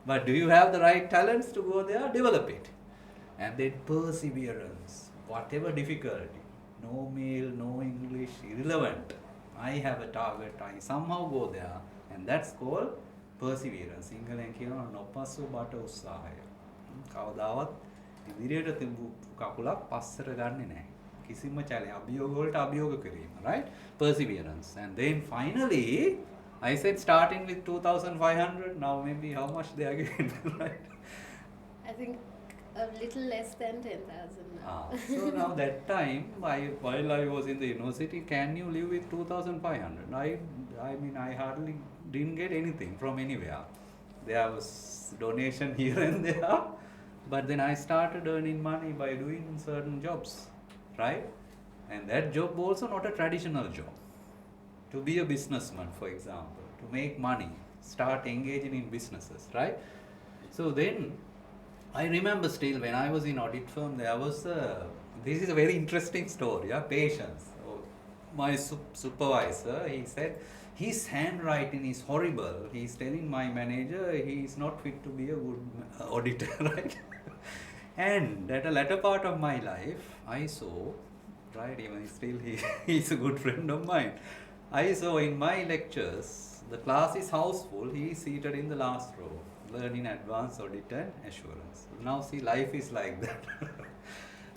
But do you have the right talents to go there? Develop it. And then perseverance. Whatever difficulty, no mail, no English, irrelevant. I have a target, I somehow go there, and that's called perseverance. සිංහලෙන් කියනවා නොපසු බට උත්සාහය. කවදාවත් ඉදිරියට තිබු කකුලක් පස්සට ගන්නෙ නැහැ. කිසිම චැලෙන්ජ් අභියෝග වලට අභියෝග කිරීම, right? Perseverance. And then finally, I said starting with 2,500, now maybe how much they are getting, right? I think A little less than 10,000 now. So now that time, while I was in the university, can you live with 2,500? I mean, I hardly didn't get anything from anywhere. There was donation here and there, but then I started earning money by doing certain jobs, right? And that job also not a traditional job. To be a businessman, for example, to make money, start engaging in businesses, right? So then I remember still when I was in audit firm, there was this is a very interesting story, yeah, patience. So my supervisor, he said, his handwriting is horrible. He's telling my manager he is not fit to be a good auditor, right? And at a latter part of my life, I saw, right, even still he's a good friend of mine. I saw in my lectures, the class is house full, he is seated in the last row, learning advanced audit and assurance. Now see, life is like that.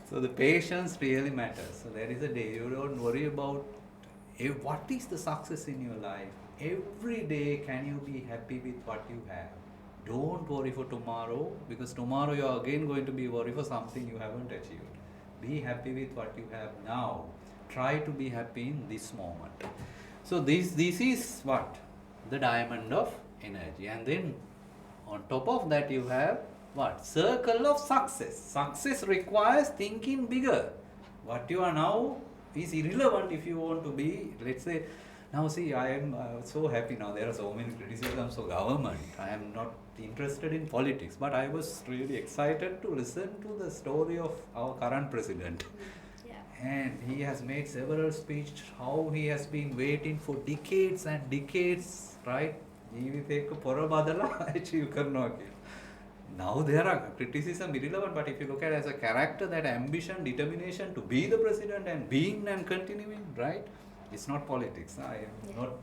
So the patience really matters. So there is a day, you don't worry about what is the success in your life. Every day can you be happy with what you have. Don't worry for tomorrow, because tomorrow you are again going to be worried for something you haven't achieved. Be happy with what you have now. Try to be happy in this moment. So this is what? The diamond of energy. And then on top of that you have what? Circle of success. Success requires thinking bigger. What you are now is irrelevant if you want to be, let's say, now see, I am so happy now. There are so many criticisms of government. I am not interested in politics, but I was really excited to listen to the story of our current president. And he has made several speeches how he has been waiting for decades and decades, right? Now there are criticism irrelevant, but if you look at it as a character, that ambition, determination to be the president and being and continuing, right? It's not politics. I am not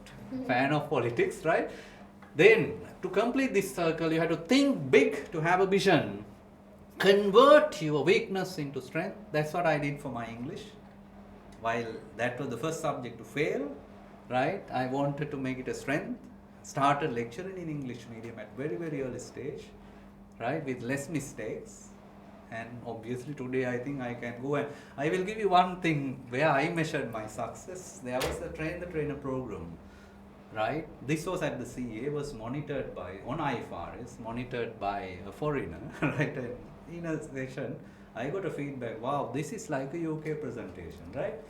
fan of politics, right? Then to complete this circle, you have to think big to have a vision. Convert your weakness into strength. That's what I did for my English. While that was the first subject to fail, right? I wanted to make it a strength. Started lecturing in English medium at very, very early stage, right? With less mistakes. And obviously today I think I can go, and I will give you one thing where I measured my success. There was a train the trainer program, right? This was at the CA, was monitored by, on IFRS, monitored by a foreigner, right? And in a session, I got a feedback, wow, this is like a UK presentation, right?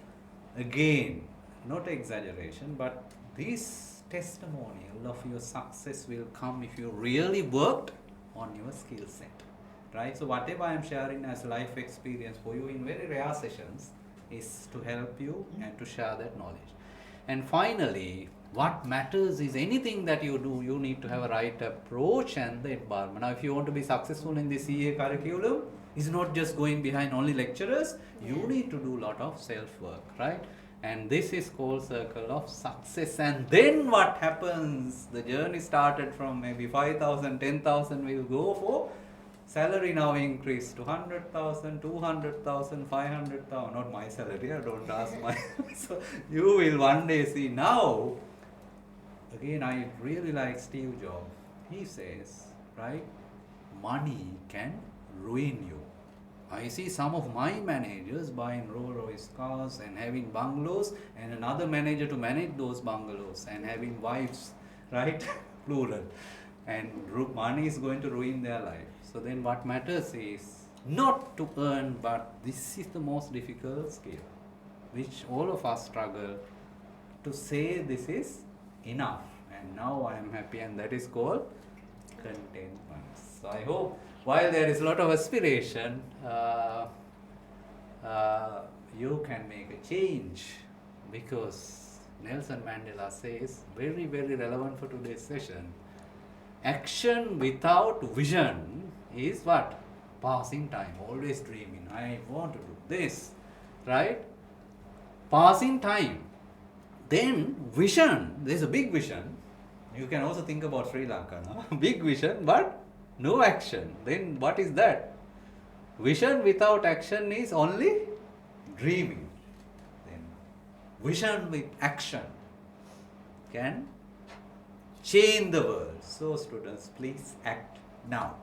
Again, not exaggeration, but this testimonial of your success will come if you really worked on your skill set. Right? So whatever I am sharing as life experience for you in very rare sessions is to help you and to share that knowledge. And finally, what matters is anything that you do, you need to have a right approach and the environment. Now, if you want to be successful in the CA curriculum, it's not just going behind only lecturers. You need to do a lot of self-work, right? And this is called circle of success. And then what happens? The journey started from maybe 5,000, 10,000 will go for salary now increased to 100,000, 200,000, 500,000. Not my salary, I don't ask my. So you will one day see now. Again, I really like Steve Jobs. He says, right, money can ruin you. I see some of my managers buying Rolls Royce cars and having bungalows, and another manager to manage those bungalows and having wives, right, plural. And money is going to ruin their life. So then what matters is not to earn, but this is the most difficult skill, which all of us struggle to say this is enough. And now I am happy, and that is called contentment. So I hope while there is a lot of aspiration, you can make a change, because Nelson Mandela says, very, very relevant for today's session, action without vision is what? Passing time, always dreaming. I want to do this, right? Passing time. Then vision, there's a big vision. You can also think about Sri Lanka now. Big vision, but no action. Then what is that? Vision without action is only dreaming. Then vision with action can change the world. So students, please act now.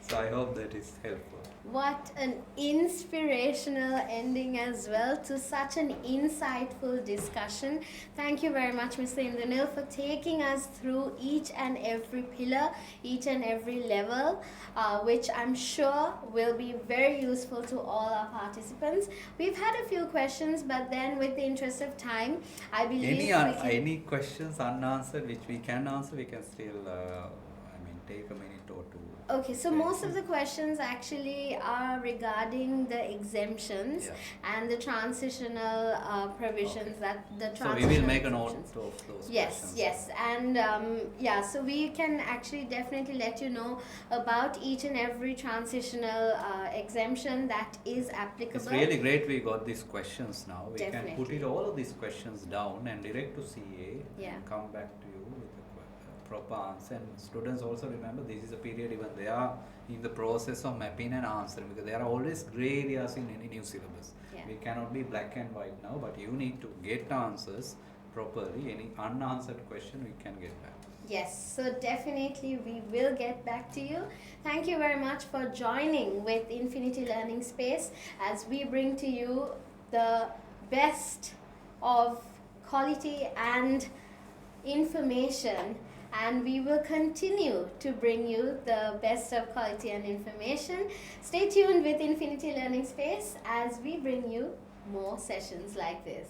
So I hope that is helpful. What an inspirational ending as well to such an insightful discussion. Thank you very much, Mr. Indranil, for taking us through each and every pillar, each and every level, which I'm sure will be very useful to all our participants. We've had a few questions, but then with the interest of time, I believe Any questions unanswered which we can answer, we can still take a minute or two. Okay, so most of the questions actually are regarding the exemptions and the transitional provisions that the transitional. So we will make a note of those questions. Yes, and so we can actually definitely let you know about each and every transitional exemption that is applicable. It's really great we got these questions now. We Definitely. can put it all of these questions down and direct to CA and come back to you with a proper answer. And students also remember this is a period even they are in the process of mapping and answering, because there are always gray areas in any new syllabus. We cannot be black and white now, but you need to get answers properly. Any unanswered question we can get back. Yes, so definitely we will get back to you. Thank you very much for joining with Infinity Learning Space as we bring to you the best of quality and information, and we will continue to bring you the best of quality and information. Stay tuned with Infinity Learning Space as we bring you more sessions like this.